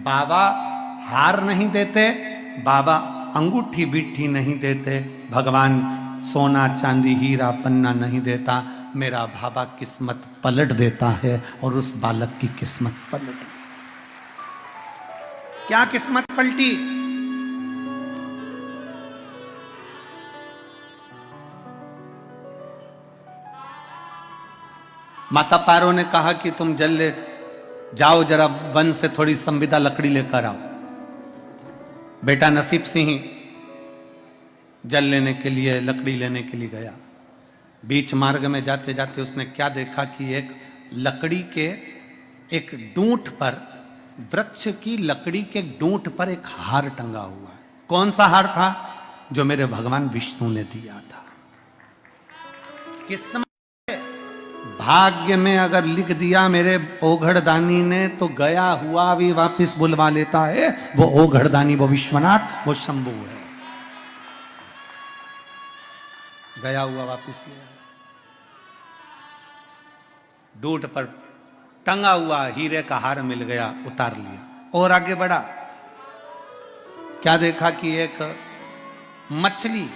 बाबा हार नहीं देते, बाबा अंगूठी बिट्ठी नहीं देते, भगवान सोना चांदी हीरा पन्ना नहीं देता, मेरा बाबा किस्मत पलट देता है और उस बालक की किस्मत पलट गई। क्या किस्मत पलटी? माता पार्वती ने कहा कि तुम जल ले जाओ, जरा वन से थोड़ी संविदा लकड़ी लेकर आओ। बेटा नसीब सिंह जल लेने के लिए, लकड़ी लेने के लिए गया। बीच मार्ग में जाते जाते उसने क्या देखा कि एक लकड़ी के एक डूंठ पर, वृक्ष की लकड़ी के डूंठ पर एक हार टंगा हुआ है। कौन सा हार था? जो मेरे भगवान विष्णु ने दिया था। किस्मत भाग्य में अगर लिख दिया मेरे ओघड़दानी ने, तो गया हुआ भी वापस बुलवा लेता है। वो ओघड़दानी, वो विश्वनाथ, वो शंभू है। गया हुआ वापस ले आया। डूंठ पर टंगा हुआ हीरे का हार मिल गया, उतार लिया और आगे बढ़ा। क्या देखा कि एक मछली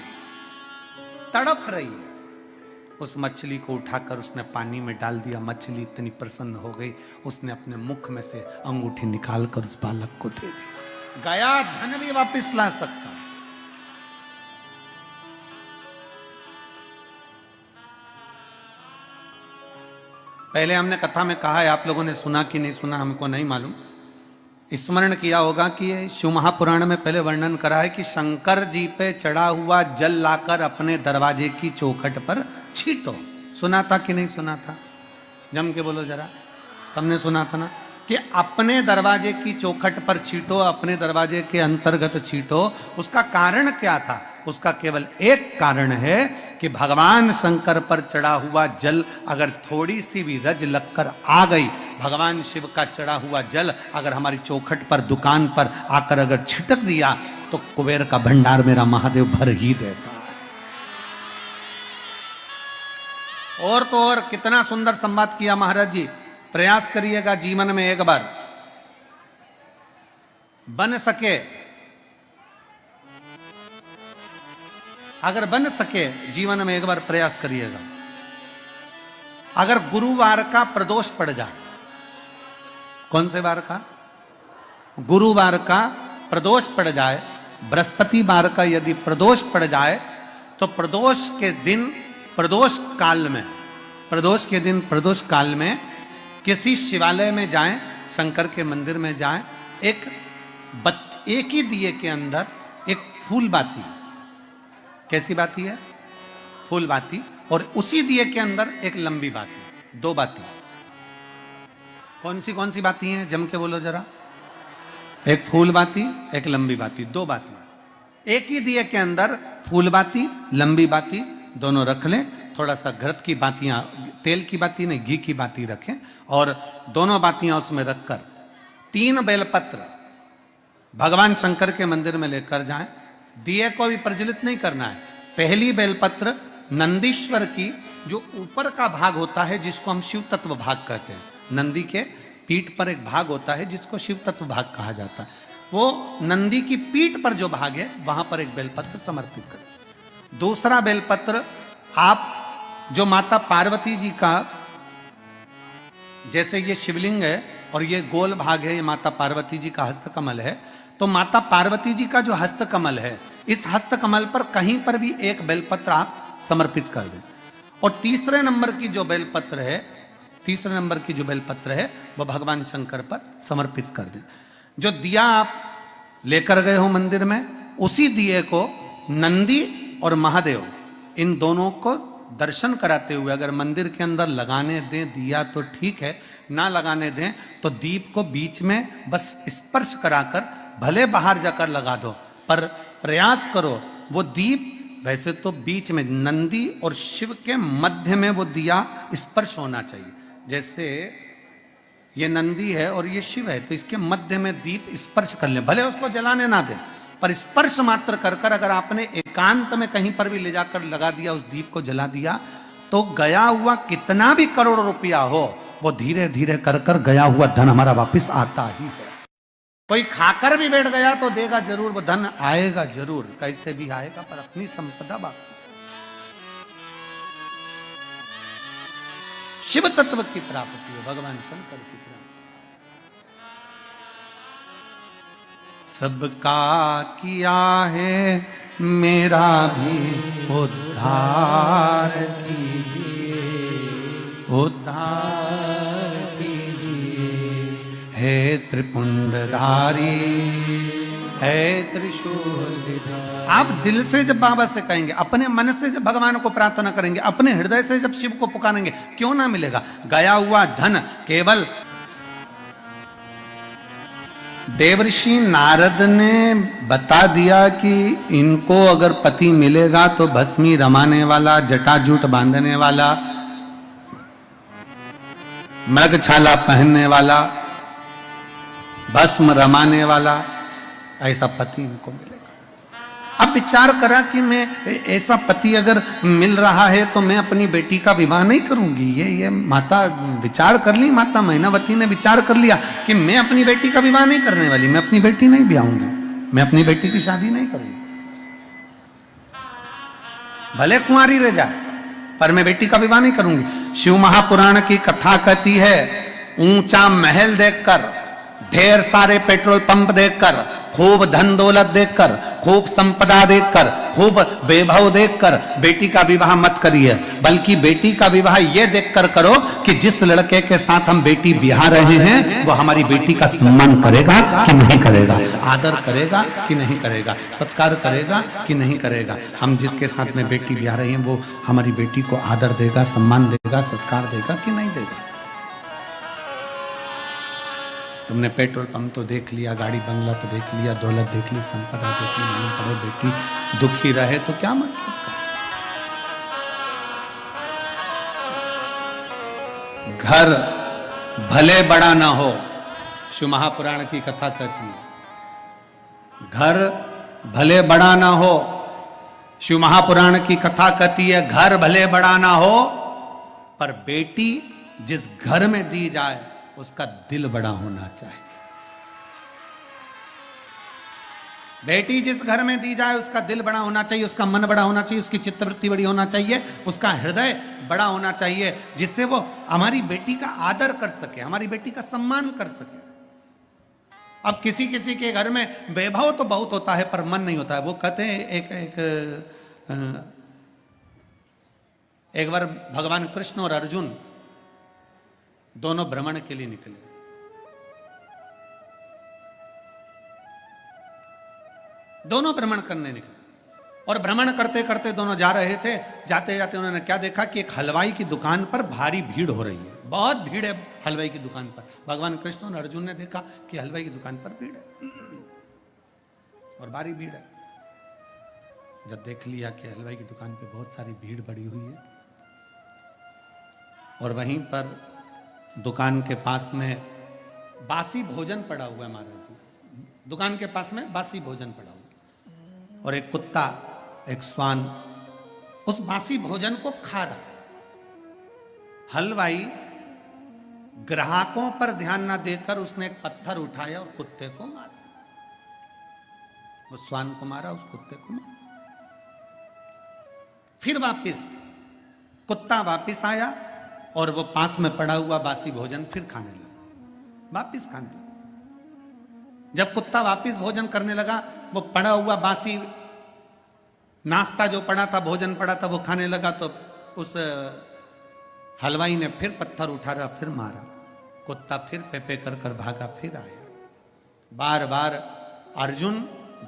तड़प रही है। उस मछली को उठाकर उसने पानी में डाल दिया। मछली इतनी प्रसन्न हो गई, उसने अपने मुख में से अंगूठी निकालकर उस बालक को दे दिया। गया धन भी वापस ला सकता। पहले हमने कथा में कहा है, आप लोगों ने सुना कि नहीं सुना हमको नहीं मालूम। स्मरण किया होगा कि शिव महापुराण में पहले वर्णन करा है कि शंकर जी पे चढ़ा हुआ जल लाकर अपने दरवाजे की चौखट पर छीटो। सुना था कि नहीं सुना था? जम के बोलो जरा। सबने सुना था ना कि अपने दरवाजे की चौखट पर छीटो, अपने दरवाजे के अंतर्गत छीटो। उसका कारण क्या था? उसका केवल एक कारण है कि भगवान शंकर पर चढ़ा हुआ जल अगर थोड़ी सी भी रज लगकर आ गई, भगवान शिव का चढ़ा हुआ जल अगर हमारी चौखट पर, दुकान पर आकर अगर छिटक दिया, तो कुबेर का भंडार मेरा महादेव भर ही देता है। और तो और कितना सुंदर संवाद किया महाराज जी। प्रयास करिएगा जीवन में एक बार, बन सके, अगर बन सके जीवन में एक बार प्रयास करिएगा। अगर गुरुवार का प्रदोष पड़ जाए, कौन से वार का? गुरुवार का प्रदोष पड़ जाए, बृहस्पतिवार का यदि प्रदोष पड़ जाए, तो प्रदोष के दिन, प्रदोष काल में, प्रदोष के दिन, प्रदोष काल में किसी शिवालय में जाएं, शंकर के मंदिर में जाएं, एक ही दिए के अंदर एक फूल बाती, कैसी बाती है? फूल बाती, और उसी दिए के अंदर एक लंबी बाती, दो बाती। कौन सी बाती हैं? जम के बोलो जरा। एक फूल बाती, एक लंबी बाती, दो बाती। एक ही दिए के अंदर फूल बाती, लंबी बाती दोनों रख लें। थोड़ा सा घृत की बातियां, तेल की बाती नहीं, घी की बाती रखें, और दोनों बातियां उसमें रखकर 3 बेलपत्र भगवान शंकर के मंदिर में लेकर जाएं। दिए को भी प्रज्वलित नहीं करना है। पहली बेलपत्र नंदीश्वर की, जो ऊपर का भाग होता है, जिसको हम शिव तत्व भाग कहते हैं। नंदी के पीठ पर एक भाग होता है जिसको शिव तत्व भाग कहा जाता है। वो नंदी की पीठ पर जो भाग है, वहां पर एक बेलपत्र समर्पित करें। दूसरा बेलपत्र आप जो माता पार्वती जी का, जैसे ये शिवलिंग है और ये गोल भाग है, ये माता पार्वती जी का हस्तकमल है, तो माता पार्वती जी का जो हस्तकमल है, इस हस्तकमल पर कहीं पर भी एक बेलपत्र आप समर्पित कर दें। और तीसरे नंबर की जो बेलपत्र है, तीसरे नंबर की जो बेलपत्र है, वो भगवान शंकर पर समर्पित कर दें। जो दिया आप लेकर गए हो मंदिर में, उसी दिए को नंदी और महादेव, इन दोनों को दर्शन कराते हुए अगर मंदिर के अंदर लगाने दें दिया तो ठीक है, ना लगाने दें तो दीप को बीच में बस स्पर्श कराकर भले बाहर जाकर लगा दो, पर प्रयास करो वो दीप, वैसे तो बीच में नंदी और शिव के मध्य में वो दिया स्पर्श होना चाहिए। जैसे ये नंदी है और ये शिव है, तो इसके मध्य में दीप स्पर्श कर ले, भले उसको जलाने ना दे, पर स्पर्श मात्र कर कर अगर आपने एकांत में कहीं पर भी ले जाकर लगा दिया, उस दीप को जला दिया, तो गया हुआ कितना भी करोड़ रुपया हो, वो धीरे धीरे कर कर गया हुआ धन हमारा वापस आता ही है। कोई खाकर भी बैठ गया तो देगा जरूर, वो धन आएगा जरूर, कैसे भी आएगा, पर अपनी संपदा बाकी। शिव तत्व की प्राप्ति है, भगवान शंकर की प्राप्ति। सबका किया है मेरा भी उद्धार कीजिए, उद्धार कीजिए, हे त्रिपुंडधारी, है त्रिशूल। आप दिल से जब बाबा से कहेंगे, अपने मन से जब भगवान को प्रार्थना करेंगे, अपने हृदय से जब शिव को पुकारेंगे, क्यों ना मिलेगा। गया हुआ धन केवल देवर्षि नारद ने बता दिया कि इनको अगर पति मिलेगा तो भस्मी रमाने वाला, जटाजूट बांधने वाला, मृगछाला पहनने वाला, भस्म रमाने वाला, ऐसा पति इनको मिलेगा। अब विचार करा कि मैं ऐसा पति अगर मिल रहा है तो मैं अपनी बेटी का विवाह नहीं करूंगी। ये माता विचार कर ली, माता मैनावती ने विचार कर लिया कि मैं अपनी बेटी का विवाह नहीं करने वाली, मैं अपनी बेटी नहीं ब्याहूंगी, मैं अपनी बेटी की शादी नहीं करूंगी, भले कुंवारी रह जाए पर मैं बेटी का विवाह नहीं करूंगी। शिव महापुराण की कथा कहती है, ऊंचा महल देखकर, ढेर सारे पेट्रोल पंप देखकर, खूब धन दौलत देखकर, खूब संपदा देखकर, खूब वैभव देखकर बेटी का विवाह मत करिए, बल्कि बेटी का विवाह यह देखकर करो कि जिस लड़के के साथ हम बेटी ब्याह रहे हैं वो हमारी बेटी का सम्मान करेगा कि नहीं करेगा, आदर करेगा कि नहीं करेगा, सत्कार करेगा कि नहीं करेगा। हम जिसके साथ में बेटी ब्याह रहे हैं वो हमारी बेटी को आदर देगा, सम्मान देगा, सत्कार देगा कि नहीं देगा। तुमने पेट्रोल पंप तो देख लिया, गाड़ी बंगला तो देख लिया, दौलत देख ली, संपदा देख ली, मालूम पड़े बेटी दुखी रहे तो क्या मतलब का। घर भले बड़ा ना हो, शिव महापुराण की कथा कहती है, घर भले बड़ा ना हो, शिव महापुराण की कथा कहती है, घर भले बड़ा ना हो पर बेटी जिस घर में दी जाए उसका दिल बड़ा होना चाहिए। बेटी जिस घर में दी जाए उसका दिल बड़ा होना चाहिए, उसका मन बड़ा होना चाहिए, उसकी चित्तवृत्ति बड़ी होना चाहिए, उसका हृदय बड़ा होना चाहिए, जिससे वो हमारी बेटी का आदर कर सके, हमारी बेटी का सम्मान कर सके। अब किसी किसी के घर में वैभव तो बहुत होता है पर मन नहीं होता है। वो कहते हैं एक बार भगवान कृष्ण और अर्जुन दोनों भ्रमण के लिए निकले। दोनों भ्रमण करने निकले और भ्रमण करते करते दोनों जा रहे थे। जाते जाते उन्होंने क्या देखा कि एक हलवाई की दुकान पर भारी भीड़ हो रही है, बहुत भीड़ है हलवाई की दुकान पर। भगवान कृष्ण और अर्जुन ने देखा कि हलवाई की दुकान पर भीड़ है और भारी भीड़ है। जब देख लिया कि हलवाई की दुकान पर बहुत सारी भीड़ बढ़ी हुई है और वहीं पर दुकान के पास में बासी भोजन पड़ा हुआ है, महाराज जी दुकान के पास में बासी भोजन पड़ा हुआ और एक कुत्ता, एक श्वान उस बासी भोजन को खा रहा है। हलवाई ग्राहकों पर ध्यान ना देकर उसने एक पत्थर उठाया और कुत्ते को मारा, उस श्वान को मारा, उस कुत्ते को मारा। फिर वापिस कुत्ता वापिस आया और वो पास में पड़ा हुआ बासी भोजन फिर खाने लगा, वापिस खाने लगा। जब कुत्ता वापिस भोजन करने लगा, वो पड़ा हुआ बासी नाश्ता जो पड़ा था, भोजन पड़ा था, वो खाने लगा तो उस हलवाई ने फिर पत्थर उठाया, फिर मारा। कुत्ता फिर पे कर कर भागा, फिर आया। बार बार अर्जुन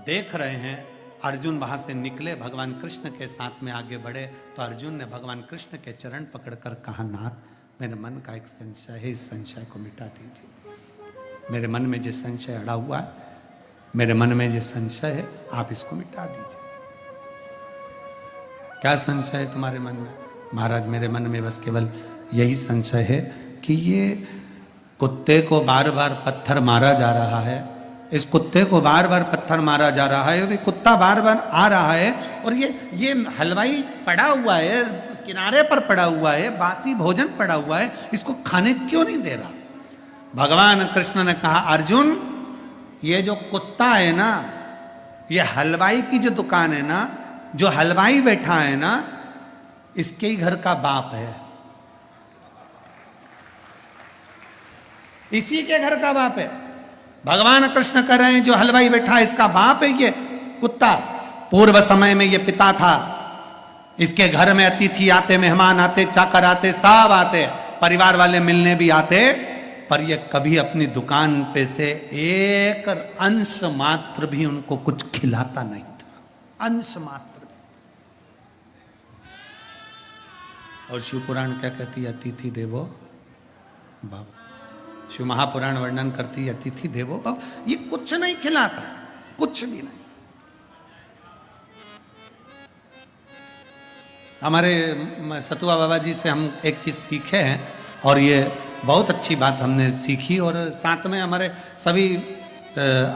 देख रहे हैं। अर्जुन वहां से निकले, भगवान कृष्ण के साथ में आगे बढ़े तो अर्जुन ने भगवान कृष्ण के चरण पकड़कर कहा, नाथ मेरे मन का एक संशय है, इस संशय को मिटा दीजिए। मेरे मन में जो संशय अड़ा हुआ है, मेरे मन में जो संशय है, आप इसको मिटा दीजिए। क्या संशय है तुम्हारे मन में? महाराज मेरे मन में बस केवल यही संशय है कि ये कुत्ते को बार बार पत्थर मारा जा रहा है, इस कुत्ते को बार बार पत्थर मारा जा रहा है और ये कुत्ता बार बार आ रहा है और ये हलवाई पड़ा हुआ है, किनारे पर पड़ा हुआ है, बासी भोजन पड़ा हुआ है, इसको खाने क्यों नहीं दे रहा? भगवान कृष्ण ने कहा, अर्जुन ये जो कुत्ता है ना, ये हलवाई की जो दुकान है ना, जो हलवाई बैठा है ना, इसके ही घर का बाप है, इसी के घर का बाप है। भगवान कृष्ण कह रहे हैं जो हलवाई बैठा है इसका बाप है ये कुत्ता। पूर्व समय में ये पिता था, इसके घर में अतिथि आते, मेहमान आते, चाकर आते, सब आते, परिवार वाले मिलने भी आते, पर ये कभी अपनी दुकान पे से एक अंश मात्र भी उनको कुछ खिलाता नहीं था, अंश मात्र भी। और शिव पुराण क्या कहती है? अतिथि देवो भव। शिव महापुराण वर्णन करती है अतिथि देवो भव। ये कुछ नहीं खिलाता, कुछ भी नहीं। हमारे सतुआ बाबा जी से हम एक चीज सीखे हैं, और ये बहुत अच्छी बात हमने सीखी, और साथ में हमारे सभी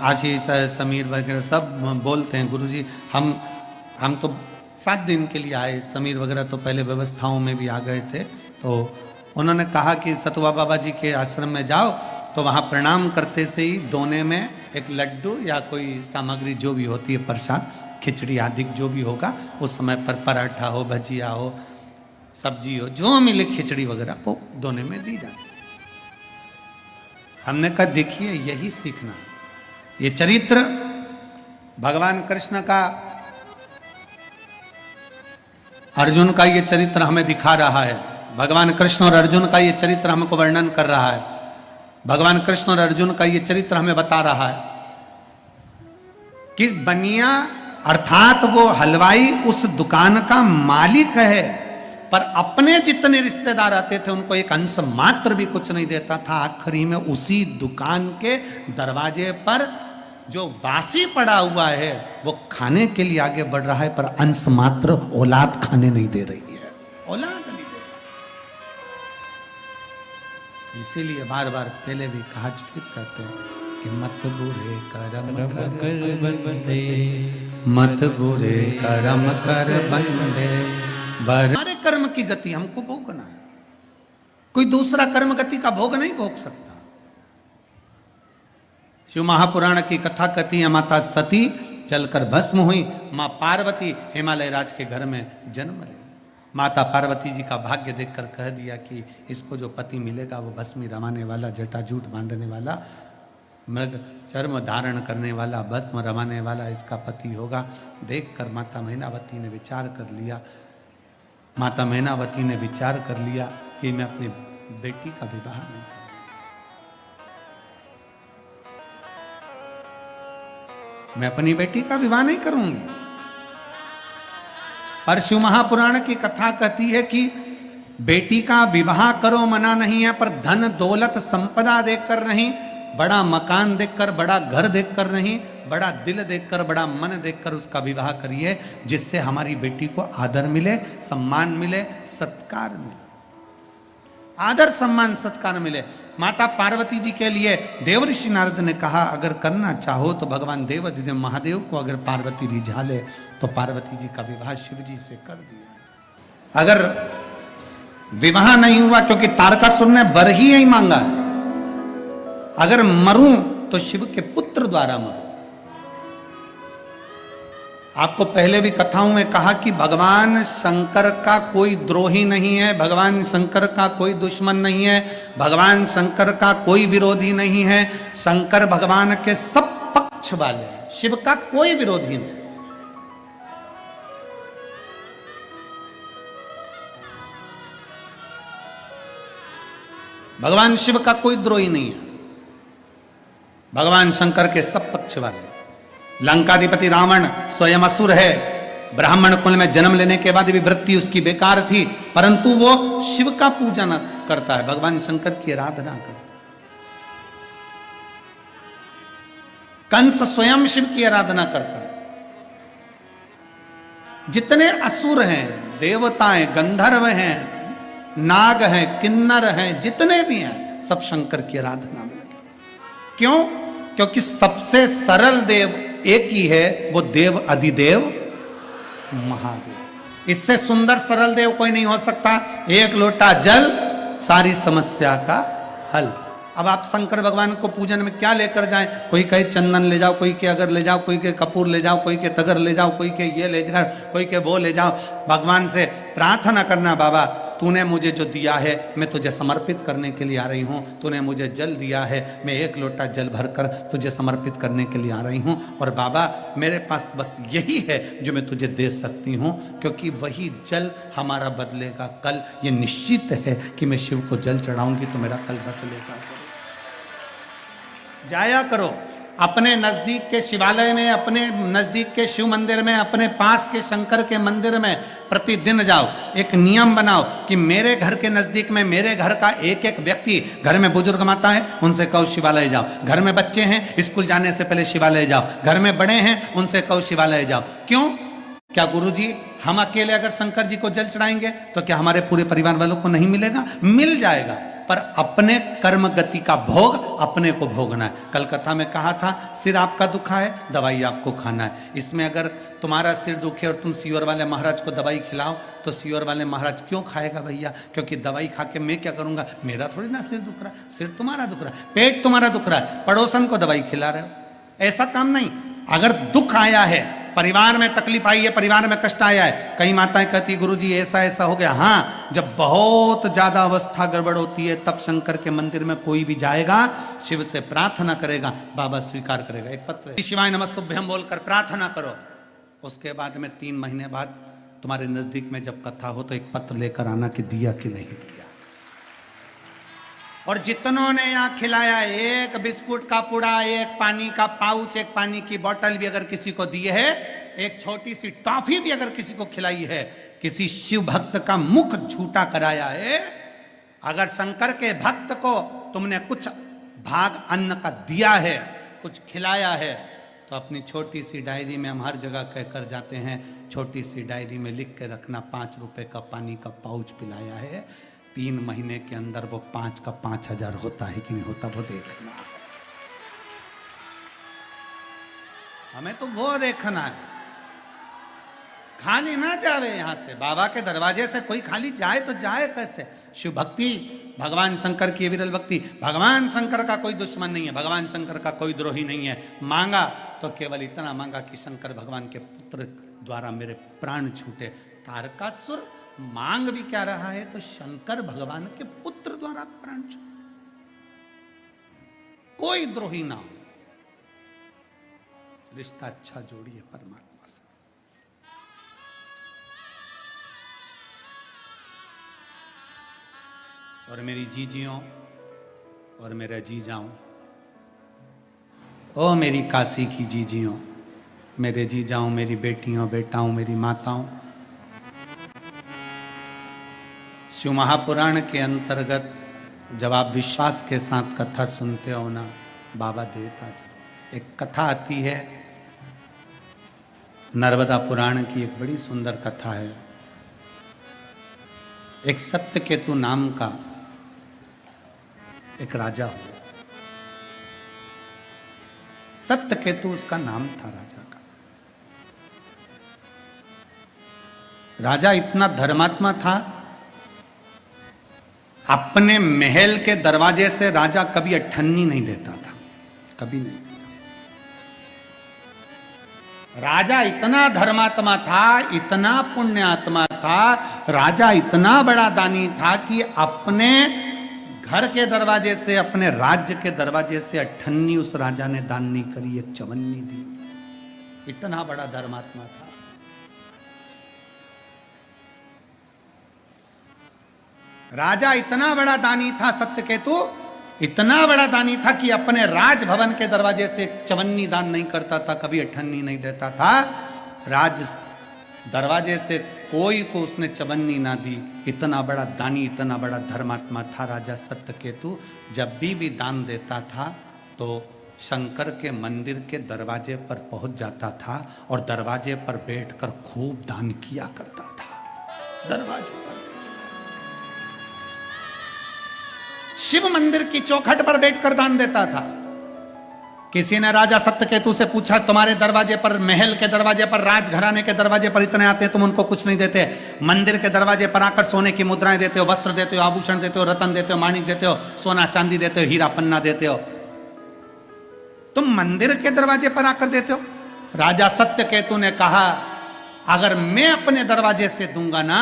आशीष समीर वगैरह सब बोलते हैं, गुरुजी हम तो 7 दिन के लिए आए, समीर वगैरह तो पहले व्यवस्थाओं में भी आ गए थे, तो उन्होंने कहा कि सतुआ बाबा जी के आश्रम में जाओ तो वहाँ प्रणाम करते से ही दोने में एक लड्डू या कोई सामग्री जो भी होती है प्रसाद, खिचड़ी आदि जो भी होगा उस समय पर, पराठा हो, भजिया हो, सब्जी हो, जो मिले खिचड़ी वगैरह वो दोने में दी जाती। हमने कहा देखिए यही सीखना, ये चरित्र भगवान कृष्ण का, अर्जुन का ये चरित्र हमें दिखा रहा है। भगवान कृष्ण और अर्जुन का ये चरित्र हमको वर्णन कर रहा है। भगवान कृष्ण और अर्जुन का ये चरित्र हमें बता रहा है कि बनिया अर्थात वो हलवाई उस दुकान का मालिक है, पर अपने जितने रिश्तेदार आते थे उनको एक अंश मात्र भी कुछ नहीं देता था। आखिरी में उसी दुकान के दरवाजे पर जो बासी पड़ा हुआ है वो खाने के लिए आगे बढ़ रहा है, पर अंश मात्र औलाद खाने नहीं दे रही है, औलाद नहीं दे रही। इसीलिए बार बार पहले भी कहा, फिर कहते हैं कि मत बुरे करम कर बंदे, मत बुरे कर्म कर बंदे। हमारे कर्म की गति हमको भोगना है, कोई दूसरा कर्म गति का भोग नहीं भोग सकता। शिव महापुराण की कथा कहती है माता सती जलकर भस्म हुई, मां पार्वती हिमालय राज के घर में जन्म ले। माता पार्वती जी का भाग्य देखकर कह दिया कि इसको जो पति मिलेगा वो भस्मी रमाने वाला, जटाजूट बांधने वाला, मृग चर्म धारण करने वाला, भस्म रमाने वाला इसका पति होगा। देखकर माता मैनावती ने विचार कर लिया, माता मैनावती ने विचार कर लिया कि मैं अपनी बेटी का विवाह नहीं करूं। मैं अपनी बेटी का विवाह नहीं करूंगी। पर शिव महापुराण की कथा कहती है कि बेटी का विवाह करो मना नहीं है, पर धन दौलत संपदा देखकर नहीं, बड़ा मकान देखकर, बड़ा घर देखकर नहीं, बड़ा दिल देखकर, बड़ा मन देखकर उसका विवाह करिए, जिससे हमारी बेटी को आदर मिले, सम्मान मिले, सत्कार मिले, आदर सम्मान सत्कार मिले। माता पार्वती जी के लिए देवऋषि नारद ने कहा अगर करना चाहो तो भगवान देवाधिदेव महादेव को अगर पार्वती रिझा ले तो पार्वती जी का विवाह शिव जी से कर दिया। अगर विवाह नहीं हुआ, क्योंकि तारकासुर ने वर ही यही मांगा है, अगर मरूं तो शिव के पुत्र द्वारा मरूं। आपको पहले भी कथाओं में कहा कि भगवान शंकर का कोई द्रोही नहीं है, भगवान शंकर का कोई दुश्मन नहीं है, भगवान शंकर का कोई विरोधी नहीं है। शंकर भगवान के सब पक्ष वाले हैं, शिव का कोई विरोधी नहीं। भगवान शिव का कोई द्रोही नहीं है, भगवान शंकर के सब पक्ष वाले। लंकाधिपति रावण स्वयं असुर है, ब्राह्मण कुल में जन्म लेने के बाद भी वृत्ति उसकी बेकार थी, परंतु वो शिव का पूजन करता है, भगवान शंकर की आराधना करता है। कंस स्वयं शिव की आराधना करता है। जितने असुर हैं, देवताएं, गंधर्व हैं, नाग हैं, किन्नर हैं, जितने भी हैं, सब शंकर की आराधना में लगे। क्यों? क्योंकि सबसे सरल देव एक ही है, वो देव अधिदेव महादेव। इससे सुंदर सरल देव कोई नहीं हो सकता। एक लोटा जल सारी समस्या का हल। अब आप शंकर भगवान को पूजन में क्या लेकर जाएं? कोई कहे चंदन ले जाओ, कोई के अगर ले जाओ, कोई के कपूर ले जाओ, कोई के तगर ले जाओ, कोई के ये ले जाओ, कोई के वो ले जाओ। भगवान से प्रार्थना करना, बाबा तूने मुझे जो दिया है मैं तुझे समर्पित करने के लिए आ रही हूँ। तूने मुझे जल दिया है, मैं 1 लोटा जल भरकर तुझे समर्पित करने के लिए आ रही हूँ। और बाबा मेरे पास बस यही है जो मैं तुझे दे सकती हूँ, क्योंकि वही जल हमारा बदलेगा कल। ये निश्चित है कि मैं शिव को जल चढ़ाऊंगी तो मेरा कल बदलेगा। जाया करो अपने नजदीक के शिवालय में, अपने नजदीक के शिव मंदिर में, अपने पास के शंकर के मंदिर में प्रतिदिन जाओ। एक नियम बनाओ कि मेरे घर के नजदीक में, मेरे घर का एक एक व्यक्ति, घर में बुजुर्ग माता है उनसे कहो शिवालय जाओ, घर में बच्चे हैं स्कूल जाने से पहले शिवालय जाओ, घर में बड़े हैं उनसे कहो शिवालय जाओ। क्यों? क्या गुरुजी हम अकेले अगर शंकर जी को जल चढ़ाएंगे तो क्या हमारे पूरे परिवार वालों को नहीं मिलेगा? मिल जाएगा, पर अपने कर्म गति का भोग अपने को भोगना है। कल कथा में कहा था सिर आपका दुखा है, दवाई आपको खाना है। इसमें अगर तुम्हारा सिर दुखे और तुम सीवर वाले महाराज को दवाई खिलाओ तो सीवर वाले महाराज क्यों खाएगा भैया? क्योंकि दवाई खा के मैं क्या करूंगा? मेरा थोड़ी ना सिर दुख रहा, सिर तुम्हारा दुख रहा है, पेट तुम्हारा दुख रहा है, पड़ोसन को दवाई खिला रहे हो। ऐसा काम नहीं। अगर दुख आया है, परिवार में तकलीफ आई है, परिवार में कष्ट आया है, कई माताएं कहती गुरुजी ऐसा ऐसा हो गया। हाँ, जब बहुत ज्यादा अवस्था गड़बड़ होती है तब शंकर के मंदिर में कोई भी जाएगा, शिव से प्रार्थना करेगा, बाबा स्वीकार करेगा। एक पत्र शिवाय नमस्तुभ्यम बोलकर प्रार्थना करो। उसके बाद में 3 महीने बाद तुम्हारे नजदीक में जब कथा हो तो एक पत्र लेकर आना कि दिया कि नहीं दिया। और जितनों ने यहाँ खिलाया, एक बिस्कुट का पुड़ा, एक पानी का पाउच, एक पानी की बोतल भी अगर किसी को दी है, एक छोटी सी टॉफी भी अगर किसी को खिलाई है, किसी शिव भक्त का मुख झूठा कराया है, अगर शंकर के भक्त को तुमने कुछ भाग अन्न का दिया है, कुछ खिलाया है, तो अपनी छोटी सी डायरी में, हम हर जगह कहकर जाते हैं, छोटी सी डायरी में लिख के रखना 5 रुपए का पानी का पाउच पिलाया है। 3 महीने के अंदर वो 5 का 5000 होता है कि नहीं होता, वो देखना। हमें तो वो देखना है। खाली ना जावे यहां से, बाबा के दरवाजे से कोई खाली जाए तो जाए कैसे? शिव भक्ति, भगवान शंकर की विरल भक्ति। भगवान शंकर का कोई दुश्मन नहीं है, भगवान शंकर का कोई द्रोही नहीं है। मांगा तो केवल इतना मांगा कि शंकर भगवान के पुत्र द्वारा मेरे प्राण छूटे। तारकासुर मांग भी क्या रहा है? तो शंकर भगवान के पुत्र द्वारा प्राण छूटे, कोई द्रोही ना हो। रिश्ता अच्छा जोड़िए परमात्मा से। और मेरी जीजियों और मेरे जीजाओं, ओ मेरी काशी की जीजियों, मेरे जीजाओं, मेरी बेटियों, बेटाओं, मेरी माताओं, शिव महापुराण के अंतर्गत जब आप विश्वास के साथ कथा सुनते हो ना, बाबा देता जरूर। एक कथा आती है नर्मदा पुराण की, एक बड़ी सुंदर कथा है। एक सत्यकेतु नाम का एक राजा हुआ। सत्यकेतु उसका नाम था राजा का। राजा इतना धर्मात्मा था, अपने महल के दरवाजे से राजा कभी अठन्नी नहीं देता था, कभी नहीं। राजा इतना धर्मात्मा था, इतना पुण्यात्मा था, राजा इतना बड़ा दानी था कि अपने घर के दरवाजे से, अपने राज्य के दरवाजे से अठन्नी उस राजा ने दान नहीं करी, एक चवन्नी दी। इतना बड़ा धर्मात्मा था। राजा इतना बड़ा दानी था, सत्यकेतु इतना बड़ा दानी था कि अपने राजभवन के दरवाजे से चवन्नी दान नहीं करता था, कभी अठन्नी नहीं देता था। राज दरवाजे से कोई को उसने चवन्नी ना दी। इतना बड़ा दानी, इतना बड़ा धर्मात्मा था राजा सत्यकेतु। जब भी दान देता था तो शंकर के मंदिर के दरवाजे पर पहुंच जाता था और दरवाजे पर बैठकर खूब दान किया करता था। दरवाजे पर, शिव मंदिर की चौखट पर बैठकर दान देता था। किसी ने राजा सत्यकेतु से पूछा, तुम्हारे दरवाजे पर, महल के दरवाजे पर, राजघराने के दरवाजे पर इतने आते हैं, तुम उनको कुछ नहीं देते। मंदिर के दरवाजे पर आकर सोने की मुद्राएं देते हो, वस्त्र देते हो, आभूषण देते हो, रतन देते हो, माणिक देते हो, सोना चांदी देते हो, हीरा पन्ना देते हो, तुम मंदिर के दरवाजे पर आकर देते हो। राजा सत्यकेतु ने कहा, अगर मैं अपने दरवाजे से दूंगा ना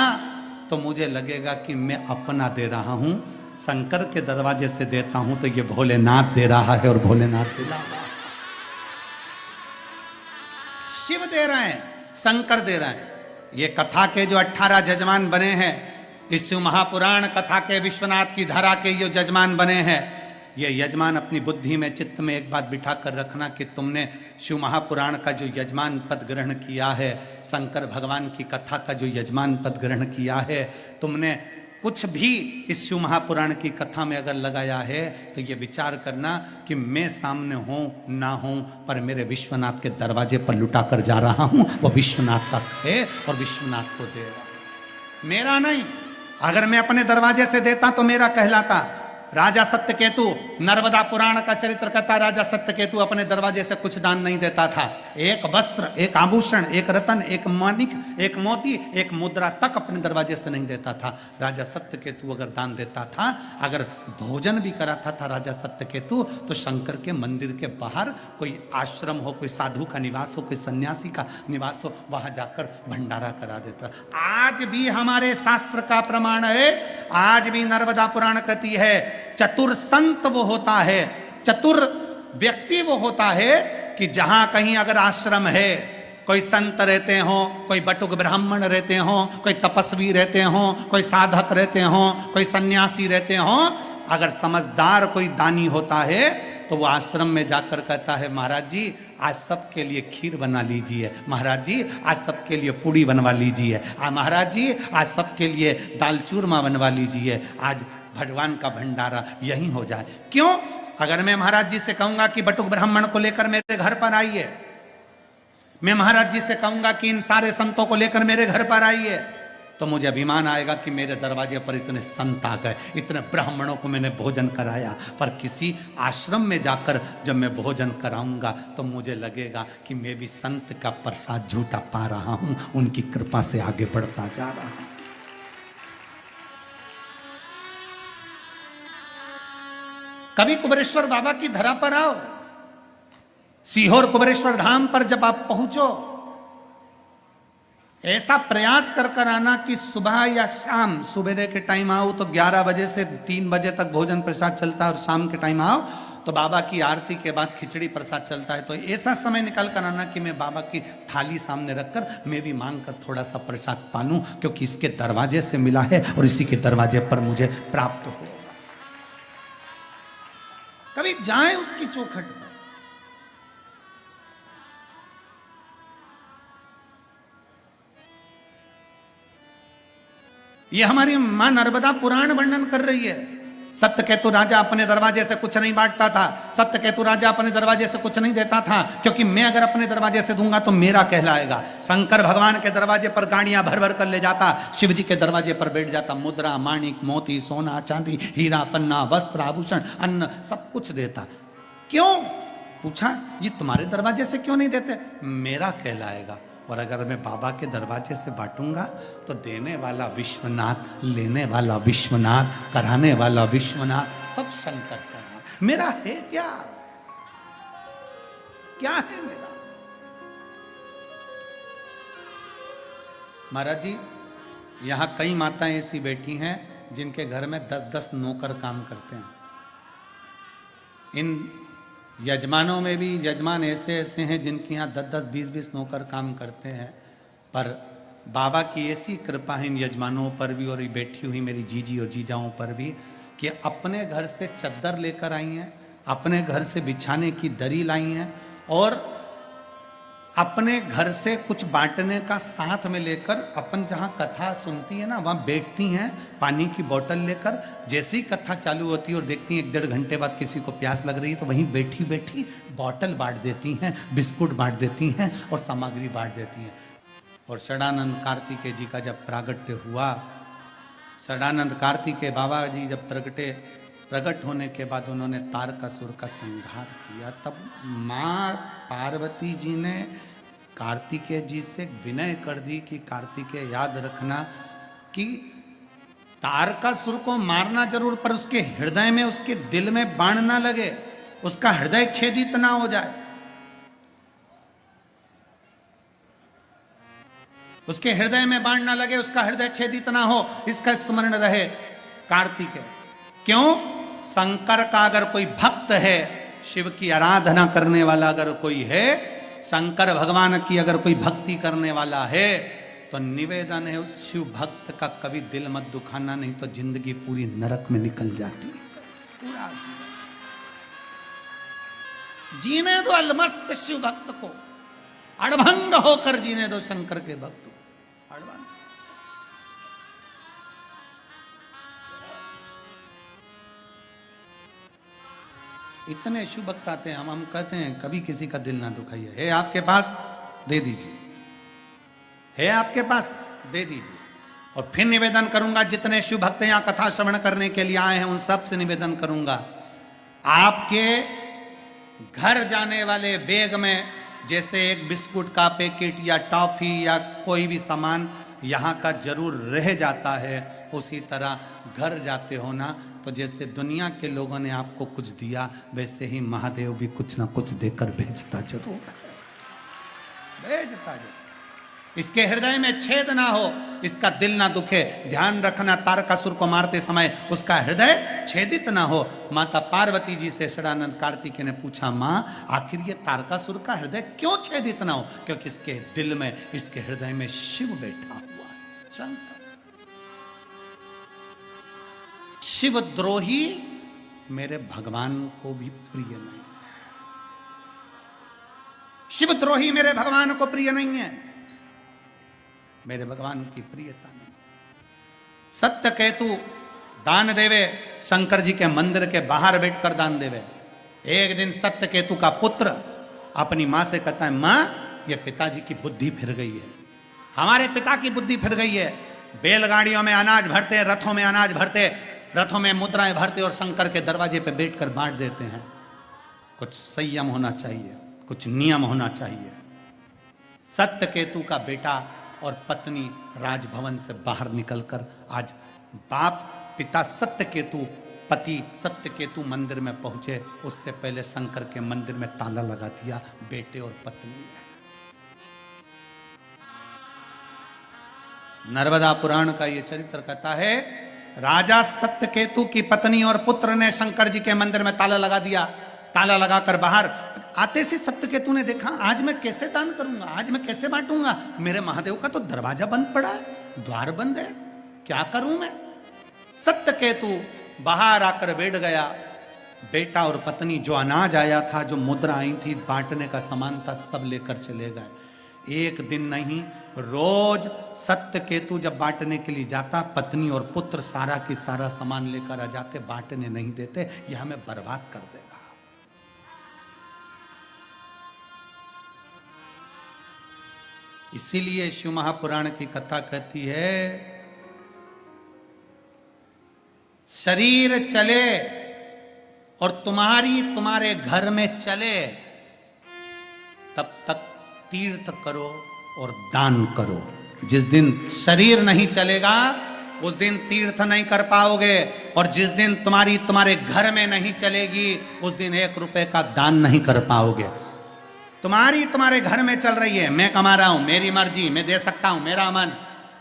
तो मुझे लगेगा कि मैं अपना दे रहा हूं, शंकर के दरवाजे से देता हूं तो ये भोलेनाथ दे रहा है और भोलेनाथ दे रहा है। शिव दे रहे हैं, शंकर दे रहे हैं। ये कथा के जो 18 जजमान बने हैं, इस शिव महापुराण कथा के विश्वनाथ की धारा के ये जजमान बने हैं, ये यजमान अपनी बुद्धि में, चित्त में एक बात बिठा कर रखना कि तुमने शिव महापुराण का जो यजमान पद ग्रहण किया है, शंकर भगवान की कथा का जो यजमान पद ग्रहण किया है, तुमने कुछ भी इस शिव महापुराण की कथा में अगर लगाया है तो ये विचार करना कि मैं सामने हूं ना हूं, पर मेरे विश्वनाथ के दरवाजे पर लुटा कर जा रहा हूं, वो विश्वनाथ का है और विश्वनाथ को दे रहा, मेरा नहीं। अगर मैं अपने दरवाजे से देता तो मेरा कहलाता। राजा सत्यकेतु, नर्मदा पुराण का चरित्र कथा, राजा सत्यकेतु अपने दरवाजे से कुछ दान नहीं देता था। एक वस्त्र, एक आभूषण, एक रतन, एक माणिक, एक मोती, एक मुद्रा तक अपने दरवाजे से नहीं देता था। राजा सत्यकेतु अगर दान देता था, अगर भोजन भी कराता था राजा सत्यकेतु, तो शंकर के मंदिर के बाहर कोई आश्रम हो, कोई साधु का निवास हो, कोई सन्यासी का निवास हो, वहां जाकर भंडारा करा देता। आज भी हमारे शास्त्र का प्रमाण है, आज भी नर्मदा पुराण कहती है, चतुर संत वो होता है, चतुर व्यक्ति वो होता है कि जहां कहीं अगर आश्रम है, कोई संत रहते हो, कोई बटुक ब्राह्मण रहते हो, कोई तपस्वी रहते हो, कोई साधक रहते हो, कोई सन्यासी रहते हो, अगर समझदार कोई दानी होता है तो वो आश्रम में जाकर कहता है, महाराज जी आज सबके लिए खीर बना लीजिए, महाराज जी आज सबके लिए पूड़ी बनवा लीजिए, महाराज जी आज सबके लिए दाल चूरमा बनवा लीजिए, आज भगवान का भंडारा यही हो जाए। क्यों? अगर मैं महाराज जी से कहूंगा कि बटुक ब्राह्मण को लेकर मेरे घर पर आइए, मैं महाराज जी से कहूंगा कि इन सारे संतों को लेकर मेरे घर पर आइए, तो मुझे अभिमान आएगा कि मेरे दरवाजे पर इतने संत आ गए, इतने ब्राह्मणों को मैंने भोजन कराया। पर किसी आश्रम में जाकर जब मैं भोजन कराऊंगा तो मुझे लगेगा कि मैं भी संत का प्रसाद झूठा पा रहा हूं, उनकी कृपा से आगे बढ़ता जा रहा हूं। कभी कुबेरेश्वर बाबा की धरा पर आओ, सीहोर कुबेरेश्वर धाम पर जब आप पहुंचो, ऐसा प्रयास कर कर आना कि सुबह या शाम, सुबह के टाइम आओ तो 11 बजे से 3 बजे तक भोजन प्रसाद चलता है, और शाम के टाइम आओ तो बाबा की आरती के बाद खिचड़ी प्रसाद चलता है। तो ऐसा समय निकाल कर आना कि मैं बाबा की थाली सामने रखकर मैं भी मांग कर थोड़ा सा प्रसाद पालूं, क्योंकि इसके दरवाजे से मिला है और इसी के दरवाजे पर मुझे प्राप्त हो। कभी जाएं उसकी चौखट पर। ये हमारी मां नर्मदा पुराण वर्णन कर रही है। सत्यकेतु राजा अपने दरवाजे से कुछ नहीं बांटता था, सत्यकेतु राजा अपने दरवाजे से कुछ नहीं देता था, क्योंकि मैं अगर अपने दरवाजे से दूंगा तो मेरा कहलाएगा। शंकर भगवान के दरवाजे पर गाड़ियां भर भर कर ले जाता, शिव जी के दरवाजे पर बैठ जाता, मुद्रा, माणिक, मोती, सोना, चांदी, हीरा, पन्ना, वस्त्र, आभूषण, अन्न, सब कुछ देता। क्यों? पूछा, ये तुम्हारे दरवाजे से क्यों नहीं देते? मेरा कहलाएगा। और अगर मैं बाबा के दरवाजे से बांटूंगा तो देने वाला विश्वनाथ, लेने वाला विश्वनाथ, कराने वाला विश्वनाथ, सब शंकर का नाम। मेरा है क्या? क्या है मेरा? महाराज जी, यहां कई माताएं ऐसी बैठी हैं जिनके घर में 10-10 नौकर काम करते हैं। इन यजमानों में भी यजमान ऐसे ऐसे हैं जिनके यहाँ 10-10, 20-20 नौकर काम करते हैं। पर बाबा की ऐसी कृपा है इन यजमानों पर भी और बैठी हुई मेरी जीजी और जीजाओं पर भी कि अपने घर से चद्दर लेकर आई हैं, अपने घर से बिछाने की दरी लाई हैं और अपने घर से कुछ बांटने का साथ में लेकर, अपन जहाँ कथा सुनती है ना वहाँ बैठती हैं पानी की बोतल लेकर। जैसे ही कथा चालू होती है और देखती हैं 1-1.5 घंटे बाद किसी को प्यास लग रही है तो वहीं बैठी बैठी बोतल बांट देती हैं, बिस्कुट बांट देती हैं और सामग्री बांट देती हैं। और षडानंद कार्तिकेय जी का जब प्रागट्य हुआ, षडानंद कार्तिकेय बाबा जी जब प्रगटे प्रकट होने के बाद उन्होंने तारकासुर का संहार किया। तब माँ पार्वती जी ने कार्तिकेय जी से विनय कर दी कि कार्तिकेय याद रखना कि तारकासुर को मारना जरूर, पर उसके हृदय में, उसके दिल में बाण ना लगे, उसका हृदय छेदित ना हो जाए, उसके हृदय में बाण ना लगे, उसका हृदय छेदित ना हो, इसका स्मरण रहे कार्तिकेय। क्यों? शंकर का अगर कोई भक्त है, शिव की आराधना करने वाला अगर कोई है, शंकर भगवान की अगर कोई भक्ति करने वाला है, तो निवेदन है उस शिव भक्त का कभी दिल मत दुखाना, नहीं तो जिंदगी पूरी नरक में निकल जाती है। पूरा जीने दो अलमस्त शिव भक्त को, अड़भंग होकर जीने दो शंकर के भक्त को। अड़भंग इतने शिव भक्त आते हैं, हम कहते हैं कभी किसी का दिल ना दुखाइए। है आपके पास दे दीजिए, है आपके पास दे दीजिए। और फिर निवेदन करूंगा, जितने शिव भक्त यहां कथा श्रवण करने के लिए आए हैं उन सब से निवेदन करूंगा, आपके घर जाने वाले बैग में जैसे एक बिस्कुट का पैकेट या टॉफी या कोई भी सामान यहाँ का जरूर रह जाता है, उसी तरह घर जाते हो ना, तो जैसे दुनिया के लोगों ने आपको कुछ दिया, वैसे ही महादेव भी कुछ ना कुछ देकर भेजता जरूर है, भेजता जरूर। इसके हृदय में छेद ना हो, इसका दिल ना दुखे। ध्यान रखना, तारकासुर को मारते समय उसका हृदय छेदित ना हो। माता पार्वती जी से षडानंद कार्तिकेय ने पूछा, माँ आखिर ये तारकासुर का हृदय क्यों छेदित ना हो? क्योंकि इसके दिल में, इसके हृदय में शिव बैठा हुआ है, शंकर। शिवद्रोही मेरे भगवान को भी प्रिय नहीं है, शिवद्रोही मेरे भगवान को प्रिय नहीं है, मेरे भगवान की प्रियता नहीं। सत्य केतु दान देवे, शंकर जी के मंदिर के बाहर बैठकर दान देवे। एक दिन सत्य केतु का पुत्र अपनी मां से कहता है, मां ये पिताजी की बुद्धि फिर गई है, हमारे पिता की बुद्धि फिर गई है। बैलगाड़ियों में अनाज भरते, रथों में अनाज भरते, रथों में मुद्राएं भरते और शंकर के दरवाजे पे बैठकर बांट देते हैं। कुछ संयम होना चाहिए, कुछ नियम होना चाहिए। सत्य केतु का बेटा और पत्नी राजभवन से बाहर निकलकर आज बाप पिता सत्यकेतु, पति सत्यकेतु मंदिर में पहुंचे, उससे पहले शंकर के मंदिर में ताला लगा दिया बेटे और पत्नी ने। नर्मदा पुराण का यह चरित्र कहता है, राजा सत्यकेतु की पत्नी और पुत्र ने शंकर जी के मंदिर में ताला लगा दिया। ताला लगाकर बाहर आते से सत्यकेतु ने देखा, आज मैं कैसे दान करूंगा, आज मैं कैसे बांटूंगा, मेरे महादेव का तो दरवाजा बंद पड़ा है, द्वार बंद है, क्या करूं मैं। सत्यकेतु बाहर आकर बैठ गया। बेटा और पत्नी जो अनाज आया था, जो मुद्रा आई थी, बांटने का सामान था, सब लेकर चले गए। एक दिन नहीं, रोज सत्यकेतु जब बांटने के लिए जाता, पत्नी और पुत्र सारा की सारा सामान लेकर आ जाते, बांटने नहीं देते, यह हमें बर्बाद कर देगा। इसीलिए शिव महापुराण की कथा कहती है, शरीर चले और तुम्हारे घर में चले, तब तक तीर्थ करो और दान करो। जिस दिन शरीर नहीं चलेगा उस दिन तीर्थ नहीं कर पाओगे, और जिस दिन तुम्हारे घर में नहीं चलेगी उस दिन 1 रुपए का दान नहीं कर पाओगे। तुम्हारे घर में चल रही है, मैं कमा रहा हूं, मेरी मर्जी, मैं दे सकता हूं, मेरा मन।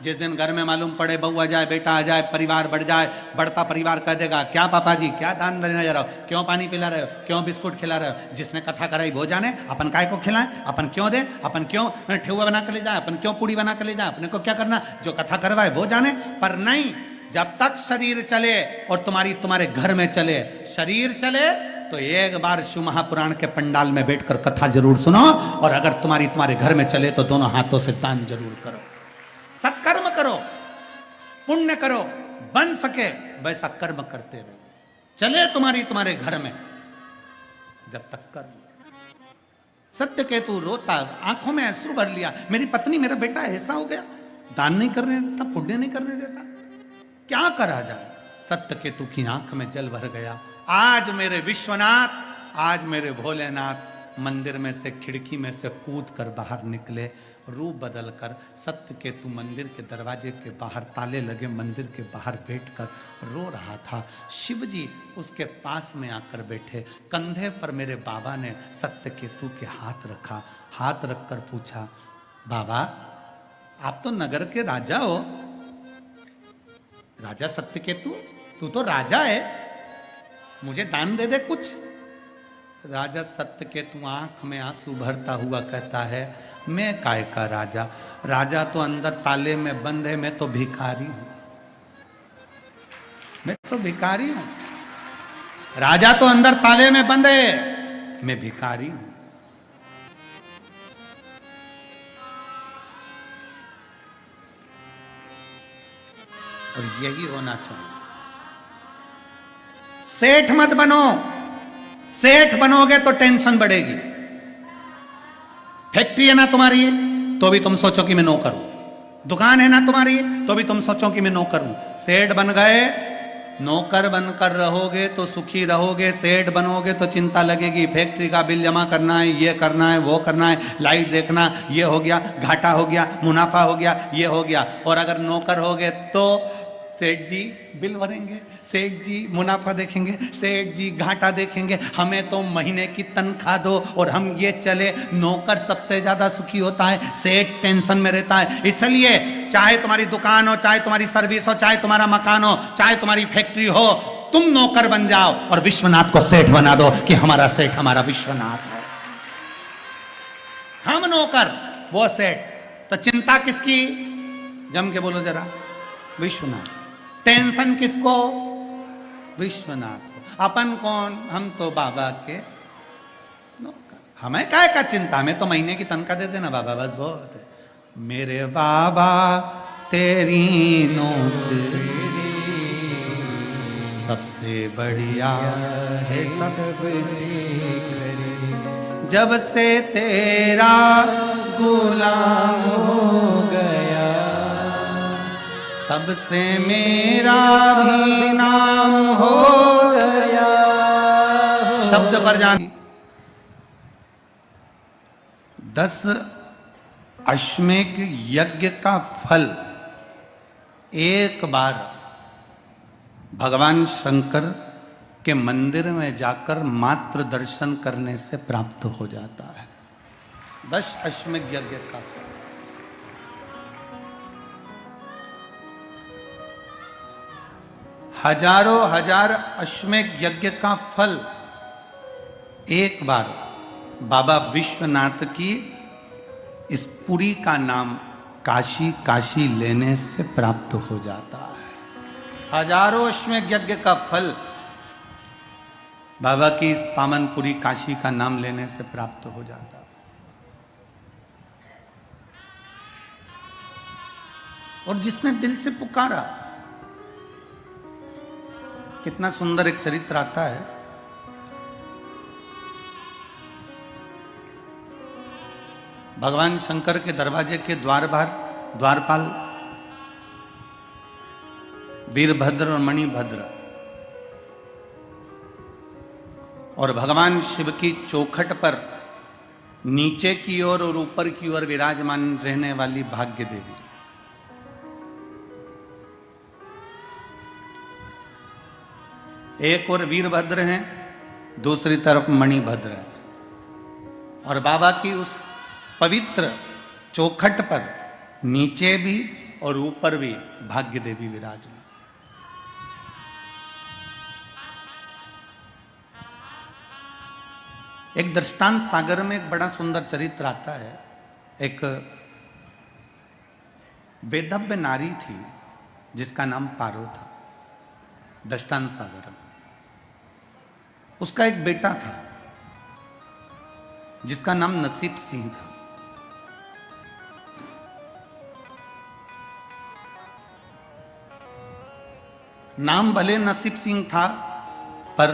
जिस दिन घर में मालूम पड़े बहू आ जाए, बेटा आ जाए, परिवार बढ़ जाए, बढ़ता परिवार कह देगा, क्या पापा जी क्या दान देने जा रहे हो, क्यों पानी पिला रहे हो, क्यों बिस्कुट खिला रहे हो, जिसने कथा कराई वो जाने, अपन काय को खिलाएं, अपन क्यों दे, अपन क्यों ठेहुआ बना कर ले जाए, अपन क्यों पूड़ी बना कर ले जाए, अपने को क्या करना, जो कथा करवाए वो जाने। पर नहीं, जब तक शरीर चले और तुम्हारे घर में चले, शरीर चले तो एक बार शिव महापुराण के पंडाल में बैठकर कथा जरूर सुनो, और अगर तुम्हारे घर में चले तो दोनों हाथों से दान जरूर करो, सत्कर्म करो, पुण्य करो, बन सके वैसा कर्म करते रहो। चले तुम्हारे घर में, जब तक कर्म। सत्यकेतु रोता, आंखों में अश्रु भर लिया, मेरी पत्नी मेरा बेटा ऐसा हो गया, दान नहीं करने देता, पुण्य नहीं करने देता, क्या करा जाए। सत्यकेतु की आंख में जल भर गया। आज मेरे विश्वनाथ, आज मेरे भोलेनाथ मंदिर में से, खिड़की में से कूद कर बाहर निकले। रूप बदलकर सत्यकेतु मंदिर के दरवाजे के बाहर, ताले लगे मंदिर के बाहर बैठकर रो रहा था। शिव जी उसके पास में आकर बैठे। कंधे पर मेरे बाबा ने सत्यकेतु के हाथ रखा। हाथ रखकर पूछा, बाबा आप तो नगर के राजा हो, राजा सत्यकेतु, तू तो राजा है, मुझे दान दे दे कुछ। राजा सत्यकेतु आंख में आंसू भरता हुआ कहता है, मैं काय का राजा, राजा तो अंदर ताले में बंद है, मैं तो भिखारी हूं, मैं तो भिखारी हूं। राजा तो अंदर ताले में बंद है, मैं भिखारी हूं। और यही होना चाहिए। सेठ मत बनो, सेठ बनोगे तो टेंशन बढ़ेगी। फैक्ट्री है ना तुम्हारी, तो भी तुम सोचो कि मैं नौकर हूं। दुकान है ना तुम्हारी, तो भी तुम सोचो कि मैं नौकर हूं। सेठ बन गए, नौकर बनकर रहोगे तो सुखी रहोगे। सेठ बनोगे तो चिंता लगेगी, फैक्ट्री का बिल जमा करना है, ये करना है, वो करना है, लाइट देखना, ये हो गया, घाटा हो गया, मुनाफा हो गया, ये हो गया। और अगर नौकर होगे तो सेठ जी बिल भरेंगे, सेठ जी मुनाफा देखेंगे, सेठ जी घाटा देखेंगे, हमें तो महीने की तनख्वाह दो और हम ये चले। नौकर सबसे ज्यादा सुखी होता है, सेठ टेंशन में रहता है। इसलिए चाहे तुम्हारी दुकान हो, चाहे तुम्हारी सर्विस हो, चाहे तुम्हारा मकान हो, चाहे तुम्हारी फैक्ट्री हो, तुम नौकर बन जाओ और विश्वनाथ को सेठ बना दो कि हमारा सेठ हमारा विश्वनाथ है। हम नौकर, वो सेठ। तो चिंता किसकी? जम के बोलो जरा, विश्वनाथ। टेंशन किसको? विश्वनाथ को। अपन कौन? हम तो बाबा के नौकर। हमें काय का चिंता, हमें तो महीने की तनख्वाह दे देना बाबा, बस बहुत है। मेरे बाबा तेरी नौकरी सबसे बढ़िया है, सबसे जब से तेरा गुलाम हो गया, तब से मेरा भी नाम हो गया। शब्द पर जान। 10 अश्वमेध यज्ञ का फल एक बार भगवान शंकर के मंदिर में जाकर मात्र दर्शन करने से प्राप्त हो जाता है। 10 अश्वमेध यज्ञ का फल। हजारों हजार अश्वमेध यज्ञ का फल एक बार बाबा विश्वनाथ की इस पुरी का नाम काशी काशी लेने से प्राप्त हो जाता है। हजारों अश्वमेध यज्ञ का फल बाबा की इस पावन पुरी काशी का नाम लेने से प्राप्त हो जाता है। और जिसने दिल से पुकारा, कितना सुंदर एक चरित्र आता है। भगवान शंकर के दरवाजे के द्वार बाहर द्वारपाल वीरभद्र और मणिभद्र और भगवान शिव की चौखट पर नीचे की ओर और ऊपर की ओर विराजमान रहने वाली भाग्य देवी। एक और वीरभद्र हैं, दूसरी तरफ मणिभद्र है। और बाबा की उस पवित्र चौखट पर नीचे भी और ऊपर भी भाग्य देवी विराजमान। एक दृष्टांत सागर में एक बड़ा सुंदर चरित्र आता है। एक वेदव्य नारी थी जिसका नाम पारो था, दृष्टांत सागर में। उसका एक बेटा था जिसका नाम नसीब सिंह था। नाम भले नसीब सिंह था पर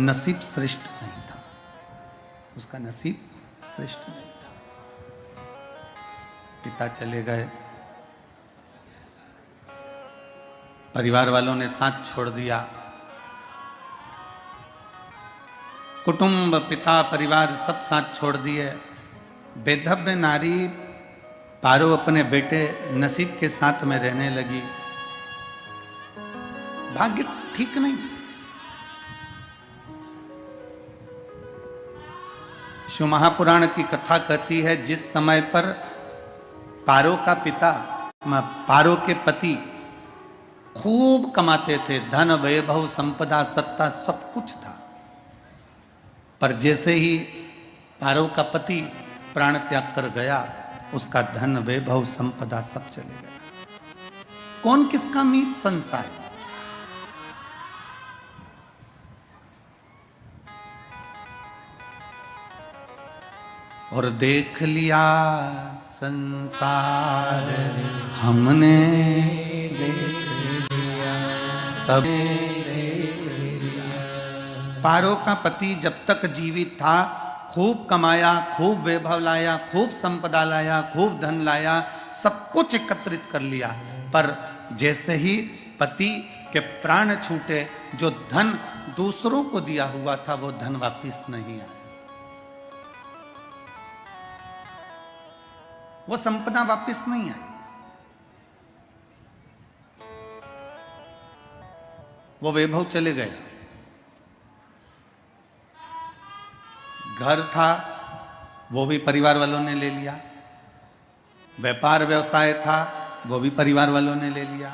नसीब श्रेष्ठ नहीं था। उसका नसीब श्रेष्ठ नहीं था। पिता चले गए, परिवार वालों ने साथ छोड़ दिया। कुटुंब, पिता, परिवार सब साथ छोड़ दिए। बेधव्य नारी पारो अपने बेटे नसीब के साथ में रहने लगी। भाग्य ठीक नहीं। शिव महापुराण की कथा कहती है, जिस समय पर पारो का पिता, पारो के पति खूब कमाते थे, धन, वैभव, संपदा, सत्ता सब कुछ था, पर जैसे ही पारो का पति प्राण त्याग कर गया, उसका धन, वैभव, संपदा सब चले गया। कौन किसका मीत संसार। और देख लिया संसार हमने, देख लिया सब। पारो का पति जब तक जीवित था खूब कमाया, खूब वैभव लाया, खूब संपदा लाया, खूब धन लाया, सब कुछ एकत्रित कर लिया, पर जैसे ही पति के प्राण छूटे, जो धन दूसरों को दिया हुआ था वो धन वापिस नहीं आया, वो संपदा वापिस नहीं आई। वो वैभव चले गए। घर था वो भी परिवार वालों ने ले लिया, व्यापार व्यवसाय था वो भी परिवार वालों ने ले लिया।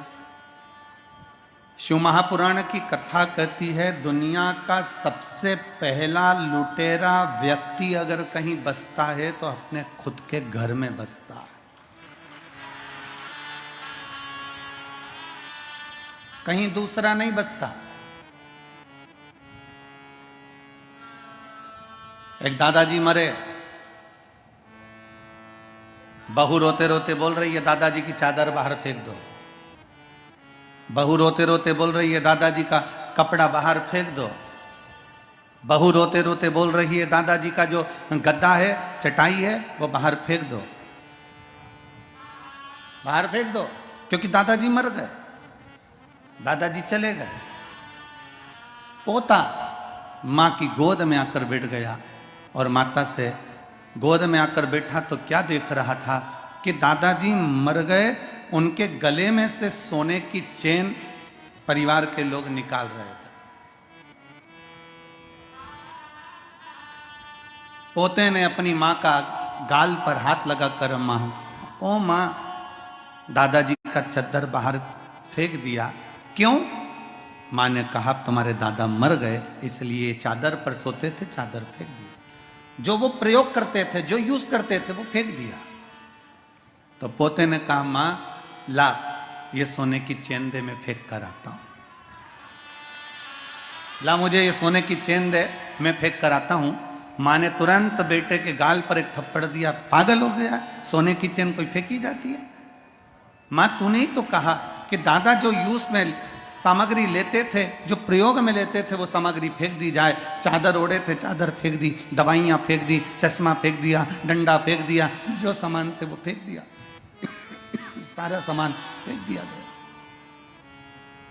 शिव महापुराण की कथा कहती है, दुनिया का सबसे पहला लुटेरा व्यक्ति अगर कहीं बसता है तो अपने खुद के घर में बसता है, कहीं दूसरा नहीं बसता। एक दादाजी मरे, बहू रोते रोते बोल रही है दादाजी की चादर बाहर फेंक दो। बहू रोते रोते बोल रही है दादाजी का कपड़ा बाहर फेंक दो। बहू रोते रोते बोल रही है दादाजी का जो गद्दा है, चटाई है, वो बाहर फेंक दो, बाहर फेंक दो, क्योंकि दादाजी मर गए, दादाजी चले गए। पोता मां की गोद में आकर बैठ गया और माता से गोद में आकर बैठा तो क्या देख रहा था कि दादाजी मर गए, उनके गले में से सोने की चेन परिवार के लोग निकाल रहे थे। पोते ने अपनी मां का गाल पर हाथ लगाकर, मां, ओ मां, दादाजी का चद्दर बाहर फेंक दिया। क्यों? मां ने कहा तुम्हारे दादा मर गए इसलिए चादर पर सोते थे, चादर फेंक दिया। जो वो प्रयोग करते थे, जो यूज करते थे, वो फेंक दिया। तो पोते ने कहा, मां ला ये सोने की चेन दे, मैं फेंक कर आता हूं। ला मुझे ये सोने की चेन दे, मैं फेंक कर आता हूं। मां ने तुरंत बेटे के गाल पर एक थप्पड़ दिया। पागल हो गया, सोने की चेन कोई फेंकी जाती है? मां तूने ही तो कहा कि दादा जो यूज में सामग्री लेते थे, जो प्रयोग में लेते थे, वो सामग्री फेंक दी जाए। चादर ओढ़े थे, चादर फेंक दी, दवाइयां फेंक दी, चश्मा फेंक दिया, डंडा फेंक दिया, जो सामान थे वो फेंक दिया, सारा सामान फेंक दिया गया।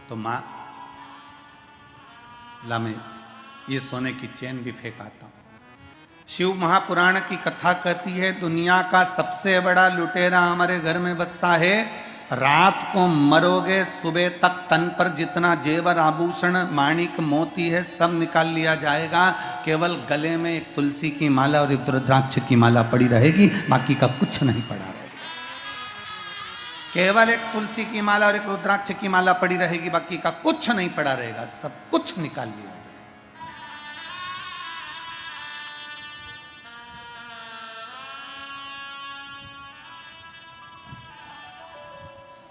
तो मां, ला मैं ये सोने की चेन भी फेंक आता हूं। शिव महापुराण की कथा कहती है, दुनिया का सबसे बड़ा लुटेरा हमारे घर में बसता है। रात को मरोगे, सुबह तक तन पर जितना जेवर, आभूषण, माणिक, मोती है सब निकाल लिया जाएगा। केवल गले में एक तुलसी की माला और एक रुद्राक्ष की माला पड़ी रहेगी, बाकी का कुछ नहीं पड़ा रहेगा। केवल एक तुलसी की माला और एक रुद्राक्ष की माला पड़ी रहेगी, बाकी का कुछ नहीं पड़ा रहेगा, सब कुछ निकाल लिया जाएगा।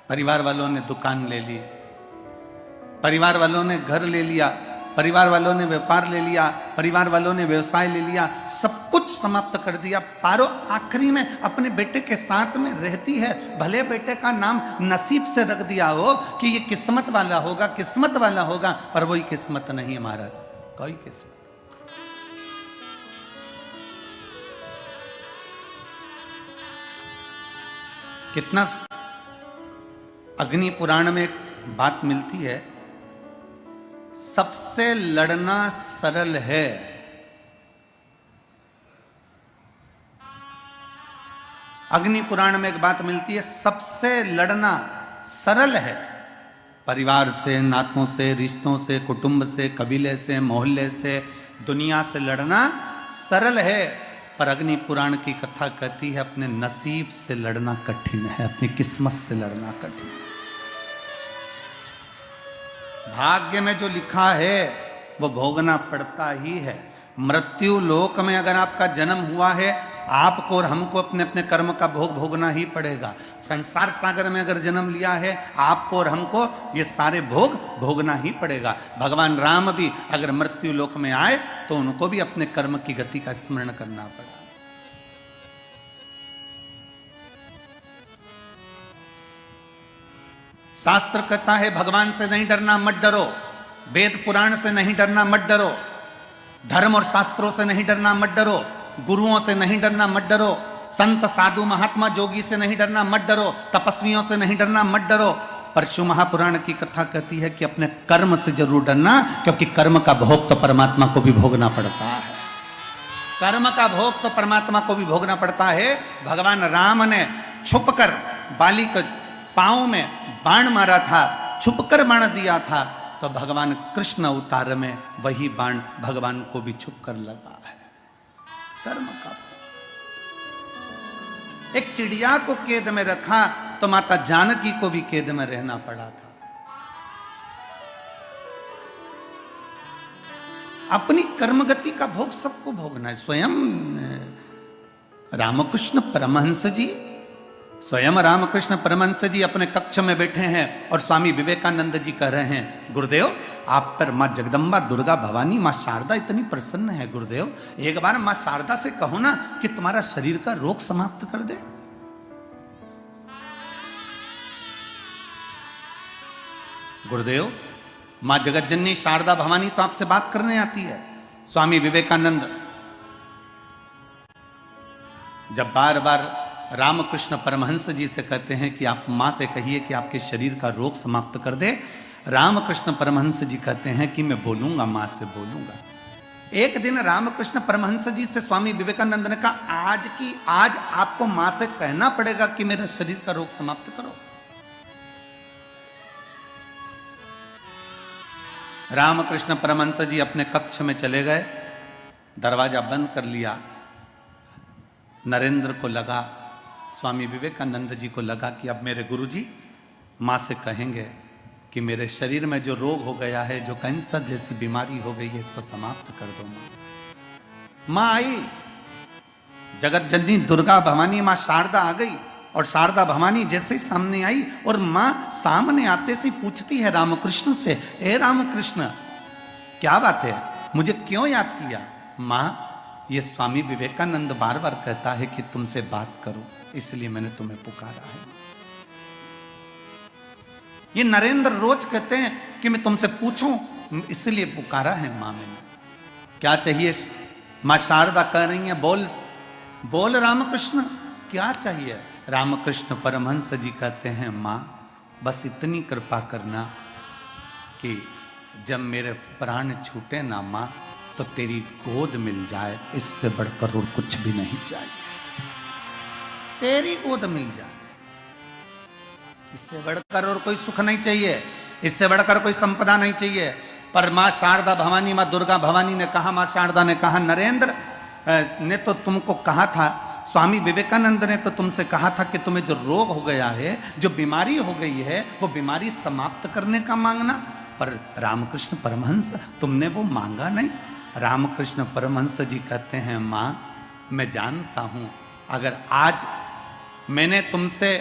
परिवार वालों ने दुकान ले ली, परिवार वालों ने घर ले लिया, परिवार वालों ने व्यापार ले लिया, परिवार वालों ने व्यवसाय ले लिया, सब कुछ समाप्त कर दिया। पारो आखिरी में अपने बेटे के साथ में रहती है। भले बेटे का नाम नसीब से रख दिया हो कि ये किस्मत वाला होगा, किस्मत वाला होगा, पर वही किस्मत नहीं है महाराज, कोई किस्मत। कितना अग्नि पुराण में बात मिलती है, सबसे लड़ना सरल है। अग्नि पुराण में एक बात मिलती है, सबसे लड़ना सरल है। परिवार से, नातों से, रिश्तों से, कुटुंब से, कबीले से, मोहल्ले से, दुनिया से लड़ना सरल है। पर अग्नि पुराण की कथा कहती है अपने नसीब से लड़ना कठिन है, अपनी किस्मत से लड़ना कठिन है। भाग्य में जो लिखा है वो भोगना पड़ता ही है। मृत्यु लोक में अगर आपका जन्म हुआ है, आपको और हमको अपने अपने कर्म का भोग भोगना ही पड़ेगा। संसार सागर में अगर जन्म लिया है, आपको और हमको ये सारे भोग भोगना ही पड़ेगा। भगवान राम भी अगर मृत्यु लोक में आए तो उनको भी अपने कर्म की गति का स्मरण करना पड़ा। शास्त्र कहता है भगवान से नहीं डरना, मत डरो। वेद पुराण से नहीं डरना, मत डरो। धर्म और शास्त्रों से नहीं डरना, मत डरो। गुरुओं से नहीं डरना, मत डरो। संत साधु महात्मा जोगी से नहीं डरना, मत डरो। तपस्वियों से नहीं डरना, मत डरो। पर शिव महापुराण की कथा कहती है कि अपने कर्म से जरूर डरना, क्योंकि कर्म का भोग तो परमात्मा को भी भोगना पड़ता है। कर्म का भोग तो परमात्मा को भी भोगना पड़ता है। भगवान राम ने छुपकर बाली के पांव में बाण मारा था, छुपकर बाण दिया था, तो भगवान कृष्ण अवतार में वही बाण भगवान को भी छुपकर लगा है। कर्म का भोग। एक चिड़िया को कैद में रखा तो माता जानकी को भी कैद में रहना पड़ा था। अपनी कर्मगति का भोग सबको भोगना है। स्वयं रामकृष्ण परमहंस जी, स्वयं रामकृष्ण परमहंस जी अपने कक्ष में बैठे हैं और स्वामी विवेकानंद जी कह रहे हैं, गुरुदेव आप पर मां जगदम्बा, दुर्गा, भवानी, मां शारदा इतनी प्रसन्न है गुरुदेव, एक बार मां शारदा से कहो ना कि तुम्हारा शरीर का रोग समाप्त कर दे। गुरुदेव मां जगतजननी शारदा भवानी तो आपसे बात करने आती है। स्वामी विवेकानंद जब बार बार रामकृष्ण परमहंस जी से कहते हैं कि आप मां से कहिए कि आपके शरीर का रोग समाप्त कर दे, रामकृष्ण परमहंस जी कहते हैं कि मैं बोलूंगा, मां से बोलूंगा। एक दिन रामकृष्ण परमहंस जी से स्वामी विवेकानंद ने कहा, आज आपको मां से कहना पड़ेगा कि मेरे शरीर का रोग समाप्त करो। रामकृष्ण परमहंस जी अपने कक्ष में चले गए, दरवाजा बंद कर लिया। नरेंद्र को लगा, स्वामी विवेकानंद जी को लगा कि अब मेरे गुरुजी मां से कहेंगे कि मेरे शरीर में जो रोग हो गया है, जो कैंसर जैसी बीमारी हो गई है, इसको समाप्त कर दो। मां आई, जगत जननी दुर्गा भवानी मां शारदा आ गई, और शारदा भवानी जैसे ही सामने आई और मां सामने आते से पूछती है रामकृष्ण से, ए रामकृष्ण क्या बात है, मुझे क्यों याद किया? मां ये स्वामी विवेकानंद बार बार कहता है कि तुमसे बात करो, इसलिए मैंने तुम्हें पुकारा है। ये नरेंद्र रोज कहते हैं कि मैं तुमसे पूछूं, इसलिए पुकारा है मां मैंने। क्या चाहिए? मां शारदा कह रही है, बोल बोल रामकृष्ण क्या चाहिए? रामकृष्ण परमहंस जी कहते हैं, मां बस इतनी कृपा करना कि जब मेरे प्राण छूटे ना मां, तो तेरी गोद मिल जाए, इससे बढ़कर और कुछ भी नहीं चाहिए। तेरी गोद मिल जाए, इससे बढ़कर और कोई सुख नहीं चाहिए, इससे बढ़कर कोई संपदा नहीं चाहिए। पर मां शारदा भवानी, मां दुर्गा भवानी ने कहा, मां शारदा ने कहा, नरेंद्र ने तो तुमको कहा था, स्वामी विवेकानंद ने तो तुमसे कहा था कि तुम्हें जो रोग हो गया है, जो बीमारी हो गई है, वो बीमारी समाप्त करने का मांगना। पर रामकृष्ण परमहंस तुमने वो मांगा नहीं। रामकृष्ण परमहंस जी कहते हैं, मां मैं जानता हूं, अगर आज मैंने तुमसे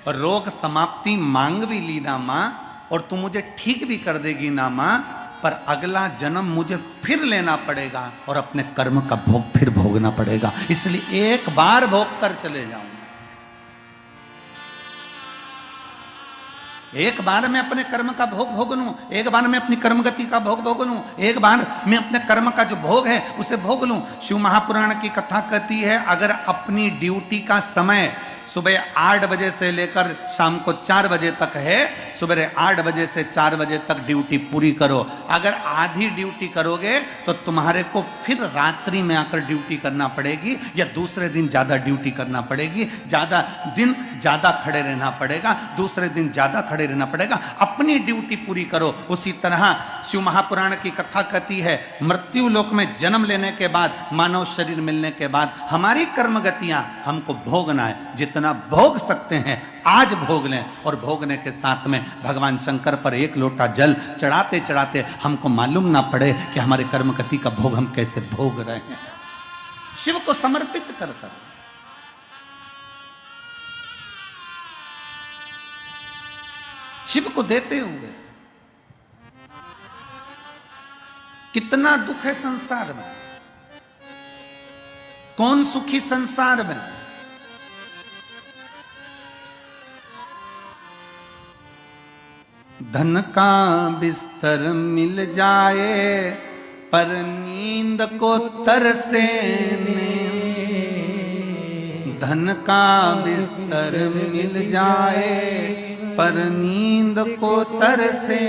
रोग समाप्ति मांग भी ली ना मां, और तुम मुझे ठीक भी कर देगी ना मां, पर अगला जन्म मुझे फिर लेना पड़ेगा और अपने कर्म का भोग फिर भोगना पड़ेगा, इसलिए एक बार भोग कर चले जाऊंगा। एक बार मैं अपने कर्म का भोग भोग लूं, एक बार मैं अपनी कर्मगति का भोग भोग लूं, एक बार मैं अपने कर्म का जो भोग है उसे भोग लूं। शिव महापुराण की कथा कहती है, अगर अपनी ड्यूटी का समय सुबह 8 बजे से लेकर शाम को 4 बजे तक है, सुबह 8 बजे से 4 बजे तक ड्यूटी पूरी करो। अगर आधी ड्यूटी करोगे तो तुम्हारे को फिर रात्रि में आकर ड्यूटी करना पड़ेगी, या दूसरे दिन ज्यादा ड्यूटी करना पड़ेगी, ज्यादा दिन ज्यादा खड़े रहना पड़ेगा, दूसरे दिन ज्यादा खड़े रहना पड़ेगा। अपनी ड्यूटी पूरी करो। उसी तरह शिव महापुराण की कथा कहती है, मृत्यु लोक में जन्म लेने के बाद, मानव शरीर मिलने के बाद हमारी कर्म गतियां हमको भोगना है। जितना भोग सकते हैं आज भोग लें, और भोगने के साथ में भगवान शंकर पर एक लोटा जल चढ़ाते चढ़ाते हमको मालूम ना पड़े कि हमारे कर्म गति का भोग हम कैसे भोग रहे हैं। शिव को समर्पित कर कर शिव को देते हुए। कितना दुख है संसार में, कौन सुखी संसार में। धन का बिस्तर मिल जाए पर नींद को तरसे धन का बिस्तर मिल जाए पर नींद को तरसे,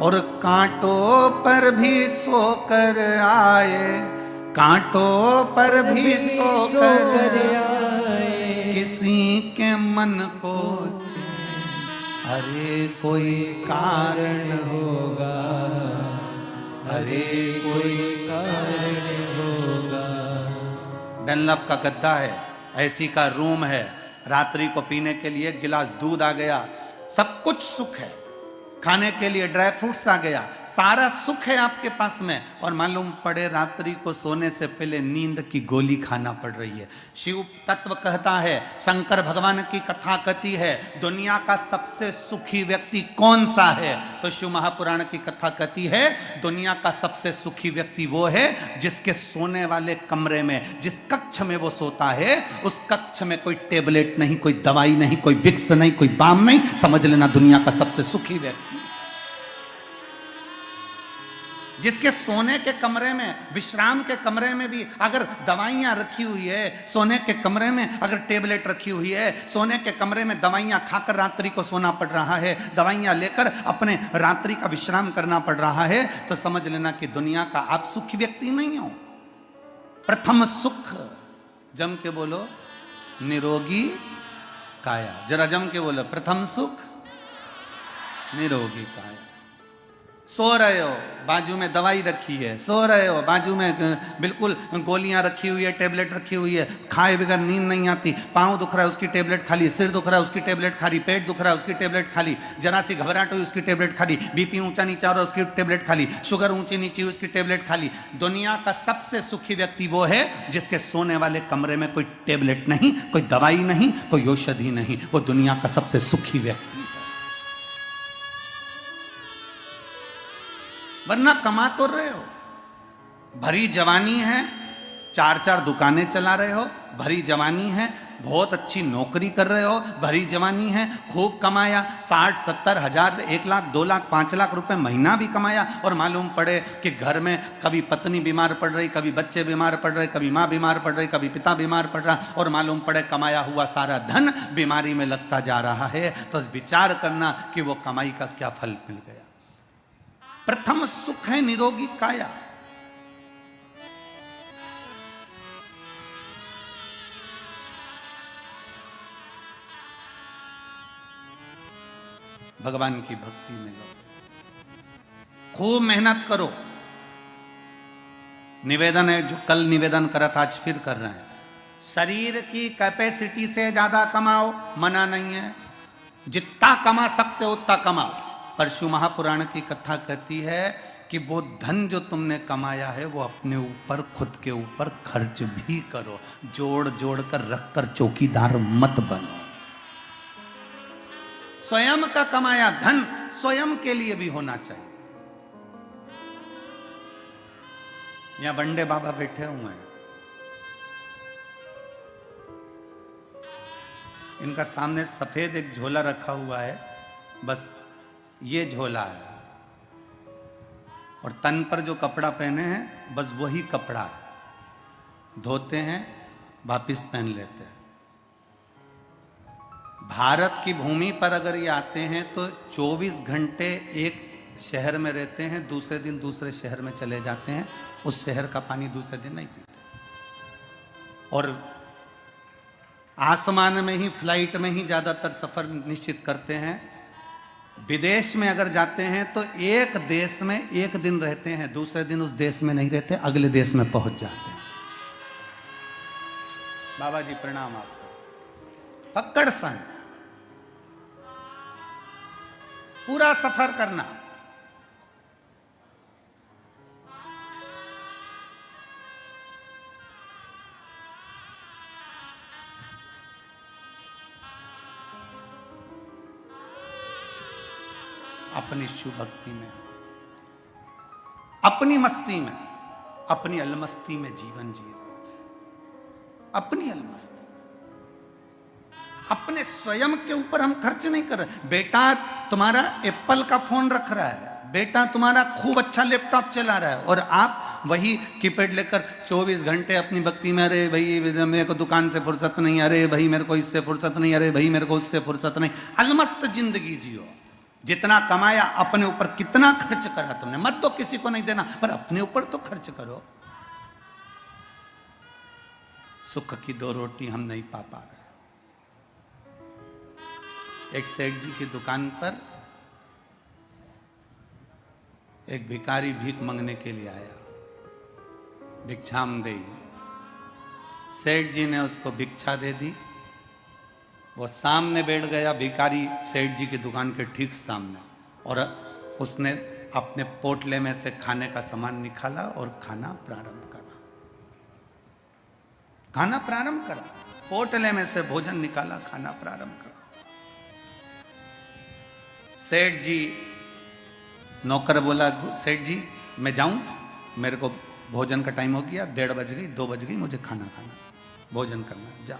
और कांटों पर भी सोकर आए, कांटों पर भी सोकर आए, किसी के मन को अरे कोई कारण होगा, अरे कोई कारण होगा। डनलप का गद्दा है, ऐसी का रूम है, रात्रि को पीने के लिए गिलास दूध आ गया, सब कुछ सुख है, खाने के लिए ड्राई फ्रूट्स आ गया, सारा सुख है आपके पास में, और मालूम पड़े रात्रि को सोने से पहले नींद की गोली खाना पड़ रही है। शिव तत्व कहता है, शंकर भगवान की कथा कहती है, दुनिया का सबसे सुखी व्यक्ति कौन सा है? तो शिव महापुराण की कथा कहती है, दुनिया का सबसे सुखी व्यक्ति वो है जिसके सोने वाले कमरे में, जिस कक्ष में वो सोता है, उस कक्ष में कोई टेबलेट नहीं, कोई दवाई नहीं, कोई विक्स नहीं, कोई बाम नहीं, समझ लेना दुनिया का सबसे सुखी व्यक्ति। जिसके सोने के कमरे में, विश्राम के कमरे में भी अगर दवाइयां रखी हुई है, सोने के कमरे में अगर टेबलेट रखी हुई है, सोने के कमरे में दवाइयां खाकर रात्रि को सोना पड़ रहा है, दवाइयां लेकर अपने रात्रि का विश्राम करना पड़ रहा है, तो समझ लेना कि दुनिया का आप सुखी व्यक्ति नहीं हो। प्रथम सुख, जम के बोलो, निरोगी काया। जरा जम के बोलो, प्रथम सुख निरोगी काया। सो रहे हो, बाजू में दवाई रखी है, सो रहे हो, बाजू में बिल्कुल गोलियां रखी हुई है, टेबलेट रखी हुई है, खाए बगैर नींद नहीं आती, पाँव दुख रहा है उसकी टेबलेट खा ली, सिर दुख रहा है उसकी टेबलेट खा ली, पेट दुख रहा है उसकी टेबलेट खा ली, जरा सी घबराहट हुई उसकी टेबलेट खा ली, बीपी ऊंचा नीचा हो रहा है उसकी टेबलेट खा ली, शुगर ऊंची नीची उसकी टेबलेट खा ली। दुनिया का सबसे सुखी व्यक्ति वो है जिसके सोने वाले कमरे में कोई टेबलेट नहीं, कोई दवाई नहीं, कोई औषधि नहीं, वो दुनिया का सबसे सुखी व्यक्ति। वरना कमा तो रहे हो, भरी जवानी है, 4-4 दुकानें चला रहे हो, भरी जवानी है, बहुत अच्छी नौकरी कर रहे हो, भरी जवानी है, खूब कमाया, 60-70 हजार, 1 लाख 2 लाख 5 लाख रुपए महीना भी कमाया, और मालूम पड़े कि घर में कभी पत्नी बीमार पड़ रही, कभी बच्चे बीमार पड़ रहे, कभी माँ बीमार पड़ रही, कभी पिता बीमार पड़ रहा, और मालूम पड़े कमाया हुआ सारा धन बीमारी में लगता जा रहा है, तो विचार करना कि वो कमाई का क्या फल मिल गया। प्रथम सुख है निरोगी काया। भगवान की भक्ति में लो, खूब मेहनत करो। निवेदन है जो कल निवेदन करा था, आज फिर कर रहे हैं, शरीर की कैपेसिटी से ज्यादा कमाओ, मना नहीं है, जितना कमा सकते हो उतना कमाओ। पर शिव महापुराण की कथा कहती है कि वो धन जो तुमने कमाया है वो अपने ऊपर, खुद के ऊपर खर्च भी करो, जोड़ जोड़ कर रख कर चौकीदार मत बनो। स्वयं का कमाया धन स्वयं के लिए भी होना चाहिए। यहां बंडे बाबा बैठे हुए हैं, इनका सामने सफेद एक झोला रखा हुआ है, बस ये झोला है, और तन पर जो कपड़ा पहने हैं बस वही कपड़ा है, धोते हैं वापिस पहन लेते हैं। भारत की भूमि पर अगर ये आते हैं तो 24 घंटे एक शहर में रहते हैं, दूसरे दिन दूसरे शहर में चले जाते हैं, उस शहर का पानी दूसरे दिन नहीं पीते। और आसमान में ही, फ्लाइट में ही ज्यादातर सफर निश्चित करते हैं। विदेश में अगर जाते हैं तो एक देश में एक दिन रहते हैं, दूसरे दिन उस देश में नहीं रहते, अगले देश में पहुंच जाते हैं। बाबा जी प्रणाम आपको। पक्कड़ संग पूरा सफर करना। अपनी शिव भक्ति में, अपनी मस्ती में, अपनी अलमस्ती में जीवन जी, अपनी अलमस्ती, अपने स्वयं के ऊपर हम खर्च नहीं कर रहे। बेटा तुम्हारा एप्पल का फोन रख रहा है, बेटा तुम्हारा खूब अच्छा लैपटॉप चला रहा है, और आप वही कीपैड लेकर 24 घंटे अपनी भक्ति में, अरे भाई मेरे को दुकान से फुर्सत नहीं, अरे भाई मेरे को इससे फुर्सत नहीं, अरे भाई मेरे को उससे फुर्सत नहीं। अलमस्त जिंदगी जियो। जितना कमाया अपने ऊपर कितना खर्च करा तुमने, मत तो किसी को नहीं देना, पर अपने ऊपर तो खर्च करो। सुख की 2 रोटी हम नहीं पा रहे। एक सेठ जी की दुकान पर एक भिखारी भीख मांगने के लिए आया, भिक्षाम देई। सेठ जी ने उसको भिक्षा दे दी। वो सामने बैठ गया भिखारी, सेठ जी की दुकान के ठीक सामने, और उसने अपने पोटले में से खाने का सामान निकाला और खाना प्रारंभ करा। खाना प्रारंभ करा, पोटले में से भोजन निकाला, खाना प्रारंभ करा। सेठ जी, नौकर बोला, सेठ जी मैं जाऊं, मेरे को भोजन का टाइम हो गया, 1:30 बज गई, 2 बज गई, मुझे खाना खाना, भोजन करना, जा।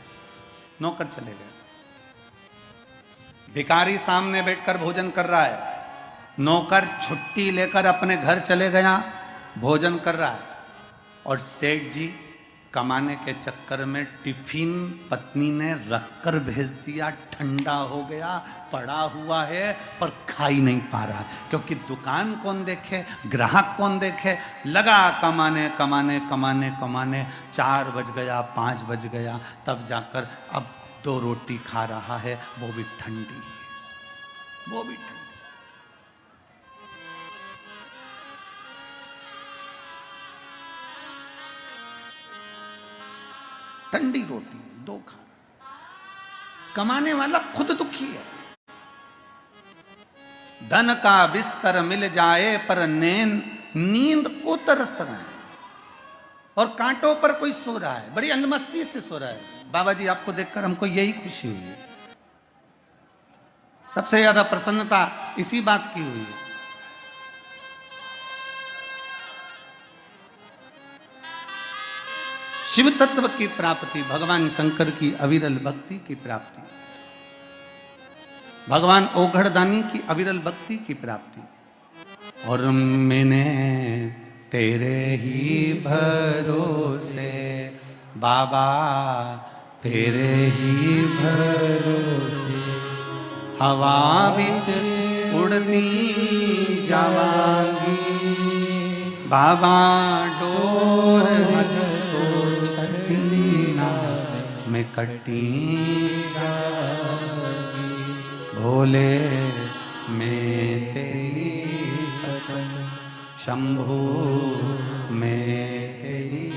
नौकर चले गए। भिखारी सामने बैठकर भोजन कर रहा है, नौकर छुट्टी लेकर अपने घर चले गया, भोजन कर रहा है। और सेठ जी कमाने के चक्कर में टिफिन पत्नी ने रखकर भेज दिया, ठंडा हो गया, पड़ा हुआ है, पर खा ही नहीं पा रहा, क्योंकि दुकान कौन देखे, ग्राहक कौन देखे। लगा कमाने कमाने कमाने कमाने, 4 बज गया, 5 बज गया, तब जाकर अब 2 रोटी खा रहा है, वो भी ठंडी, वो भी ठंडी। ठंडी रोटी 2 खा रहा। कमाने वाला खुद दुखी है। धन का बिस्तर मिल जाए पर नींद को तरस रहे हैं, और कांटों पर कोई सो रहा है, बड़ी अलमस्ती से सो रहा है। बाबा जी आपको देखकर हमको यही खुशी हुई है, सबसे ज्यादा प्रसन्नता इसी बात की हुई है। शिव तत्व की प्राप्ति, भगवान शंकर की अविरल भक्ति की प्राप्ति, भगवान ओघड़दानी की अविरल भक्ति की प्राप्ति। और मैंने तेरे ही भरोसे बाबा, तेरे ही भरोसे हवा बिच उड़ती जावांगी, बाबा डोर में कटी जागी, भोले में तेरी पकड़, शंभू में तेरी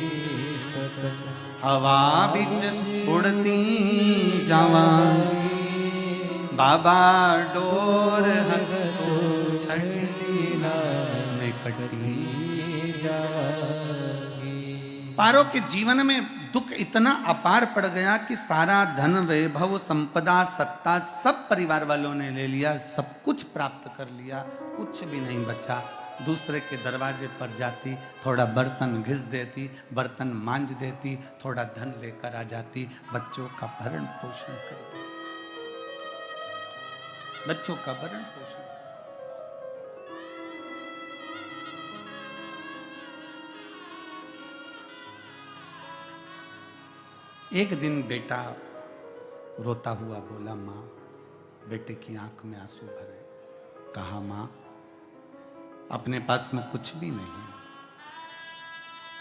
पकड़, हवा बिच उड़ती जावांगी, बाबा डोर हको छठी में कटी जागी। पारो के जीवन में दुख इतना अपार पड़ गया कि सारा धन, वैभव, संपदा, सत्ता सब परिवार वालों ने ले लिया, सब कुछ प्राप्त कर लिया, कुछ भी नहीं बचा। दूसरे के दरवाजे पर जाती, थोड़ा बर्तन घिस देती, बर्तन मांज देती, थोड़ा धन लेकर आ जाती, बच्चों का भरण पोषण कर देती, बच्चों का भरण पोषण। एक दिन बेटा रोता हुआ बोला, माँ बेटे की आंख में आंसू भरे, कहा मां अपने पास में कुछ भी नहीं है,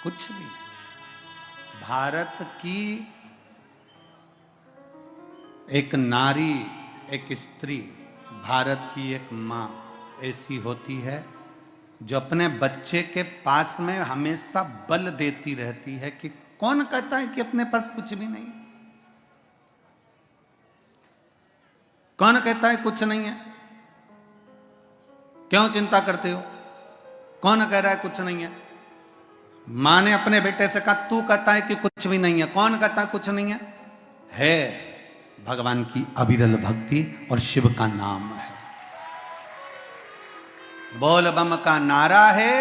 कुछ भी नहीं। भारत की एक नारी, एक स्त्री, भारत की एक मां ऐसी होती है जो अपने बच्चे के पास में हमेशा बल देती रहती है कि कौन कहता है कि अपने पास कुछ भी नहीं, कौन कहता है कुछ नहीं है, क्यों चिंता करते हो, कौन कह रहा है कुछ नहीं है। मां ने अपने बेटे से कहा तू कहता है कि कुछ भी नहीं है, कौन कहता है कुछ नहीं है भगवान की अविरल भक्ति और शिव का नाम है। बोल बम का नारा है,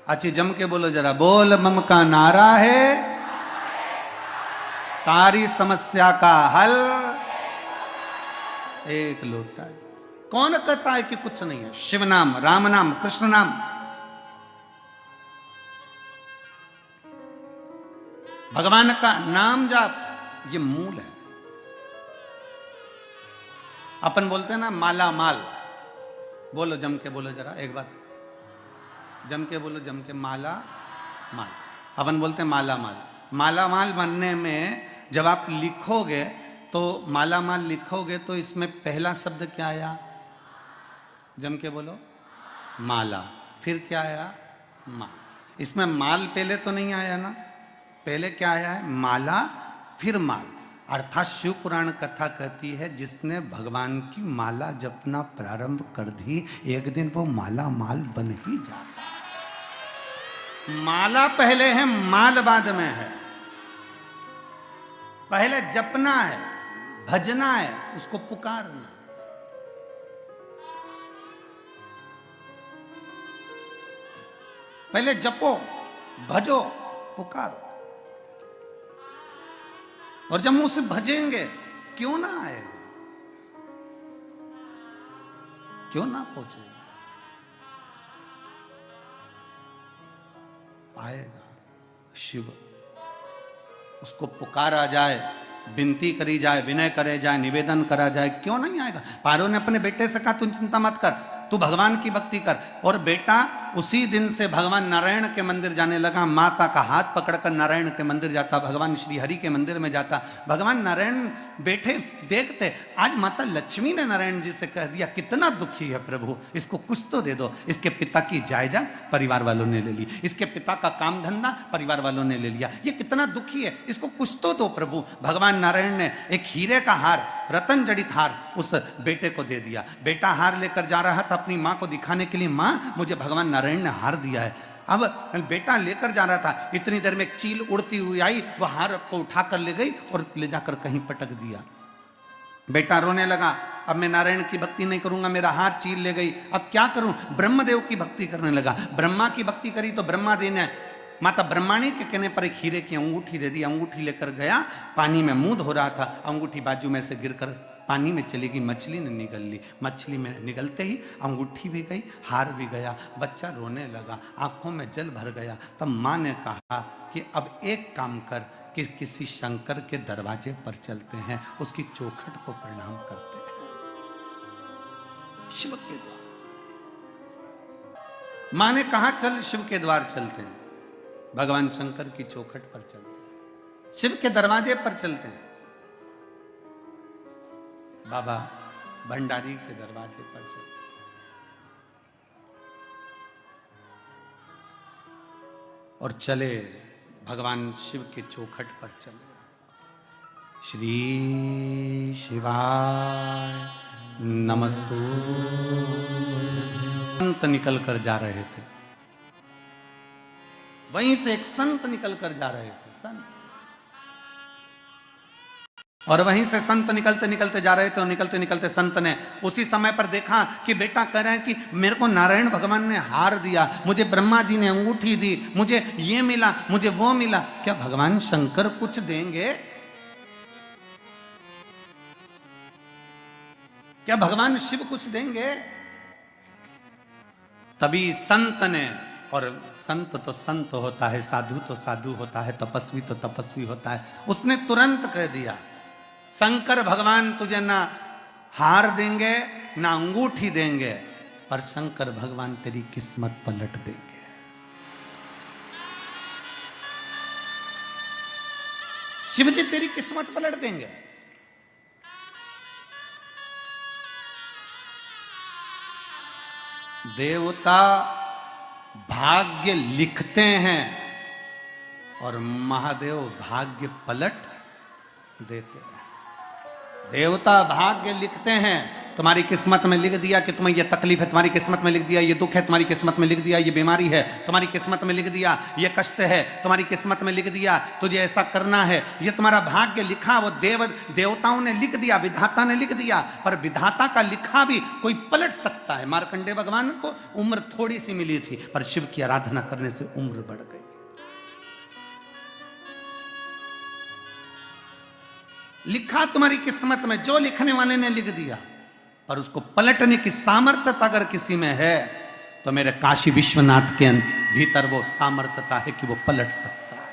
अच्छी जम के बोलो जरा, बोल बम का नारा है, सारी समस्या का हल एक लोटा। कौन कहता है कि कुछ नहीं है। शिव नाम, राम नाम, कृष्ण नाम, भगवान का नाम जाप, ये मूल है। अपन बोलते हैं ना माला माल, बोलो जम के बोलो जरा एक बार, जम के बोलो, जम के, माला माल। अपन बोलते हैं माला माल। माला माल बनने में जब आप लिखोगे तो माला माल लिखोगे तो इसमें पहला शब्द क्या आया, जम के बोलो, माला। फिर क्या आया, माल। इसमें माल पहले तो नहीं आया ना, पहले क्या आया है, माला फिर माल। अर्थात शिव पुराण कथा कहती है जिसने भगवान की माला जपना प्रारंभ कर दी, एक दिन वो माला माल बन ही जाता है। माला पहले है, माल बाद में है। पहले जपना है, भजना है, उसको पुकारना। पहले जपो, भजो, पुकारो। और जब मुंह से भजेंगे क्यों ना आएगा, क्यों ना पहुंचेगा, आएगा। शिव, उसको पुकारा जाए, विनती करी जाए, विनय करे जाए, निवेदन करा जाए, क्यों नहीं आएगा। पारो ने अपने बेटे से कहा तू चिंता मत कर, तू भगवान की भक्ति कर। और बेटा उसी दिन से भगवान नारायण के मंदिर जाने लगा, माता का हाथ पकड़कर नारायण के मंदिर जाता, भगवान श्री हरि के मंदिर में जाता। भगवान नारायण बैठे देखते, आज माता लक्ष्मी ने नारायण जी से कह दिया कितना दुखी है प्रभु, इसको कुछ तो दे दो। इसके पिता की जायदाद परिवार वालों ने ले ली, इसके पिता का काम धंधा परिवार वालों ने ले लिया, ये कितना दुखी है, इसको कुछ तो दो प्रभु। भगवान नारायण ने एक हीरे का हार, रतन जड़ित हार उस बेटे को दे दिया। बेटा हार लेकर जा रहा था अपनी मां को दिखाने के लिए, मां मुझे भगवान नारायण ने हार दिया है। अब बेटा लेकर जा रहा था, इतनी देर में एक चील उड़ती हुई आई, वो हार को उठाकर ले गई और ले जाकर कहीं पटक दिया। बेटा रोने लगा, अब मैं नारायण की भक्ति नहीं करूंगा, मेरा हार चील ले गई, अब क्या करूं। ब्रह्मदेव की भक्ति करने लगा, ब्रह्मा की भक्ति करी तो ब्रह्मा देने, माता ब्रह्माणी के कहने पर एक हीरे की अंगूठी दे दी। अंगूठी लेकर गया, पानी में मुंह धो रहा था, अंगूठी बाजू में से गिरकर पानी में चली गई, मछली ने निगल ली। मछली में निगलते ही अंगूठी भी गई, हार भी गया। बच्चा रोने लगा, आंखों में जल भर गया। तब माँ ने कहा कि अब एक काम कर, कि किसी शंकर के दरवाजे पर चलते हैं, उसकी चौखट को प्रणाम करते हैं, शिव के द्वार। माँ ने कहा चल शिव के द्वार चलते हैं, भगवान शंकर की चौखट पर चलते हैं, शिव के दरवाजे पर चलते हैं, बाबा भंडारी के दरवाजे पर चलते हैं। और चले, भगवान शिव के चौखट पर चले। श्री शिवाय नमस्तु। संत निकल कर जा रहे थे, वहीं से एक संत निकल कर जा रहे थे, संत। और वहीं से संत निकलते निकलते जा रहे थे, और निकलते निकलते संत ने उसी समय पर देखा कि बेटा कह रहे हैं कि मेरे को नारायण भगवान ने हार दिया, मुझे ब्रह्मा जी ने अंगूठी दी, मुझे ये मिला, मुझे वो मिला, क्या भगवान शंकर कुछ देंगे, क्या भगवान शिव कुछ देंगे। तभी संत ने, और संत तो संत होता है, साधु तो साधु होता है, तपस्वी तो तपस्वी होता है, उसने तुरंत कह दिया, शंकर भगवान तुझे ना हार देंगे ना अंगूठी देंगे, पर शंकर भगवान तेरी किस्मत पलट देंगे। शिव जी तेरी किस्मत पलट देंगे। देवता भाग्य लिखते हैं और महादेव भाग्य पलट देते हैं। देवता भाग्य लिखते हैं, तुम्हारी किस्मत में लिख दिया कि तुम्हें यह तकलीफ है, तुम्हारी किस्मत में लिख दिया ये दुख है, तुम्हारी किस्मत में लिख दिया ये बीमारी है, तुम्हारी किस्मत में लिख दिया ये कष्ट है, तुम्हारी किस्मत में लिख दिया तुझे ऐसा करना है। ये तुम्हारा भाग्य लिखा वो देवताओं ने लिख दिया, विधाता ने लिख दिया, पर विधाता का लिखा भी कोई पलट सकता है। मार्कंडेय भगवान को उम्र थोड़ी सी मिली थी, पर शिव की आराधना करने से उम्र बढ़ गई। लिखा तुम्हारी किस्मत में, जो लिखने वाले ने लिख दिया, पर उसको पलटने की सामर्थ्यता अगर किसी में है तो मेरे काशी विश्वनाथ के भीतर वो सामर्थ्यता है कि वो पलट सकता है।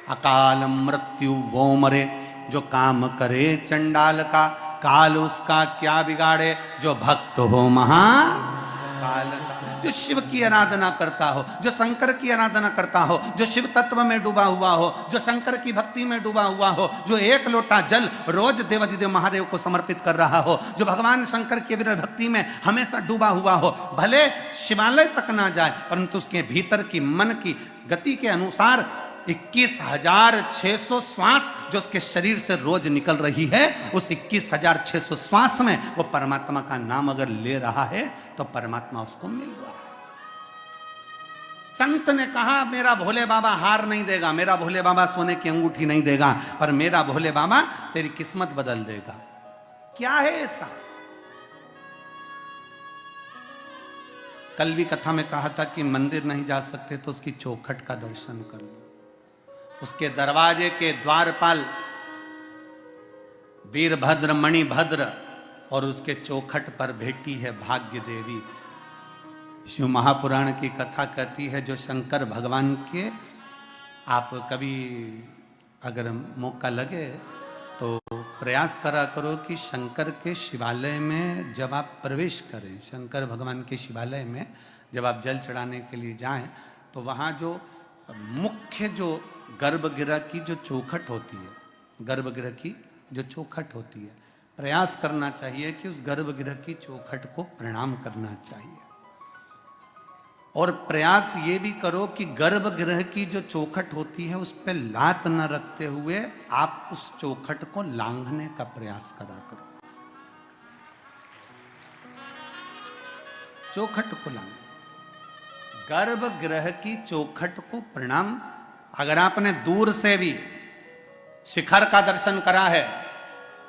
अकाल मृत्यु वो मरे जो काम करे चंडाल का, काल उसका क्या बिगाड़े जो भक्त हो महाकाल का। जो शिव की आराधना करता हो, जो शंकर की आराधना करता हो, जो शिव तत्व में डूबा हुआ हो, जो शंकर की भक्ति में डूबा हुआ हो, जो एक लोटा जल रोज देवाधिदेव महादेव को समर्पित कर रहा हो, जो भगवान शंकर की भक्ति में हमेशा डूबा हुआ हो, भले शिवालय तक ना जाए परंतु उसके भीतर की मन की गति के अनुसार 21,600 श्वास जो उसके शरीर से रोज निकल रही है, उस 21,600 श्वास में वो परमात्मा का नाम अगर ले रहा है तो परमात्मा उसको मिल रहा है। संत ने कहा मेरा भोले बाबा हार नहीं देगा, मेरा भोले बाबा सोने की अंगूठी नहीं देगा, पर मेरा भोले बाबा तेरी किस्मत बदल देगा। क्या है ऐसा? कल भी कथा में कहा था कि मंदिर नहीं जा सकते तो उसकी चौखट का दर्शन कर लो। उसके दरवाजे के द्वारपाल वीरभद्र मणिभद्र और उसके चौखट पर बैठी है भाग्य देवी। शिव महापुराण की कथा कहती है जो शंकर भगवान के, आप कभी अगर मौका लगे तो प्रयास करा करो कि शंकर के शिवालय में जब आप प्रवेश करें, शंकर भगवान के शिवालय में जब आप जल चढ़ाने के लिए जाएं तो वहाँ जो मुख्य जो गर्भगृह की जो चौखट होती है, गर्भगृह की जो चौखट होती है, प्रयास करना चाहिए कि उस गर्भगृह की चौखट को प्रणाम करना चाहिए। और प्रयास ये भी करो कि गर्भगृह की जो चौखट होती है उस पर लात न रखते हुए आप उस चौखट को लांघने का प्रयास करा करो। चौखट को लांघ, गर्भगृह की चौखट को प्रणाम। अगर आपने दूर से भी शिखर का दर्शन करा है,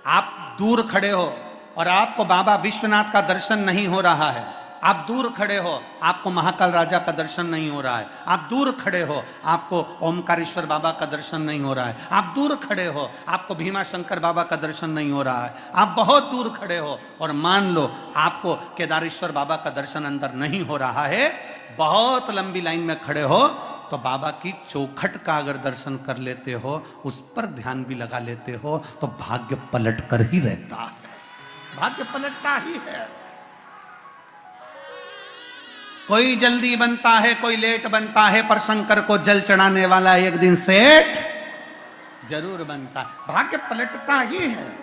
आप दूर खड़े हो और आपको बाबा विश्वनाथ का दर्शन नहीं हो रहा है, आप दूर खड़े हो आपको महाकाल राजा का दर्शन नहीं हो रहा है, आप दूर खड़े हो आपको ओमकारेश्वर बाबा का दर्शन नहीं हो रहा है, आप दूर खड़े हो आपको भीमा शंकर बाबा का दर्शन नहीं हो रहा है, आप बहुत दूर खड़े हो और मान लो आपको केदारेश्वर बाबा का दर्शन अंदर नहीं हो रहा है, बहुत लंबी लाइन में खड़े हो, तो बाबा की चौखट का अगर दर्शन कर लेते हो, उस पर ध्यान भी लगा लेते हो, तो भाग्य पलट कर ही रहता है। भाग्य पलटता ही है। कोई जल्दी बनता है, कोई लेट बनता है, पर शंकर को जल चढ़ाने वाला एक दिन सेठ जरूर बनता है। भाग्य पलटता ही है।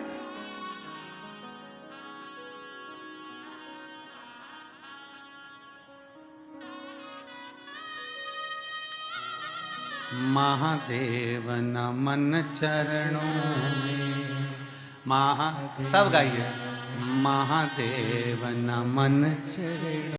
महादेव नमन चरणों में, सब गाइए। महादेव नमन चरणों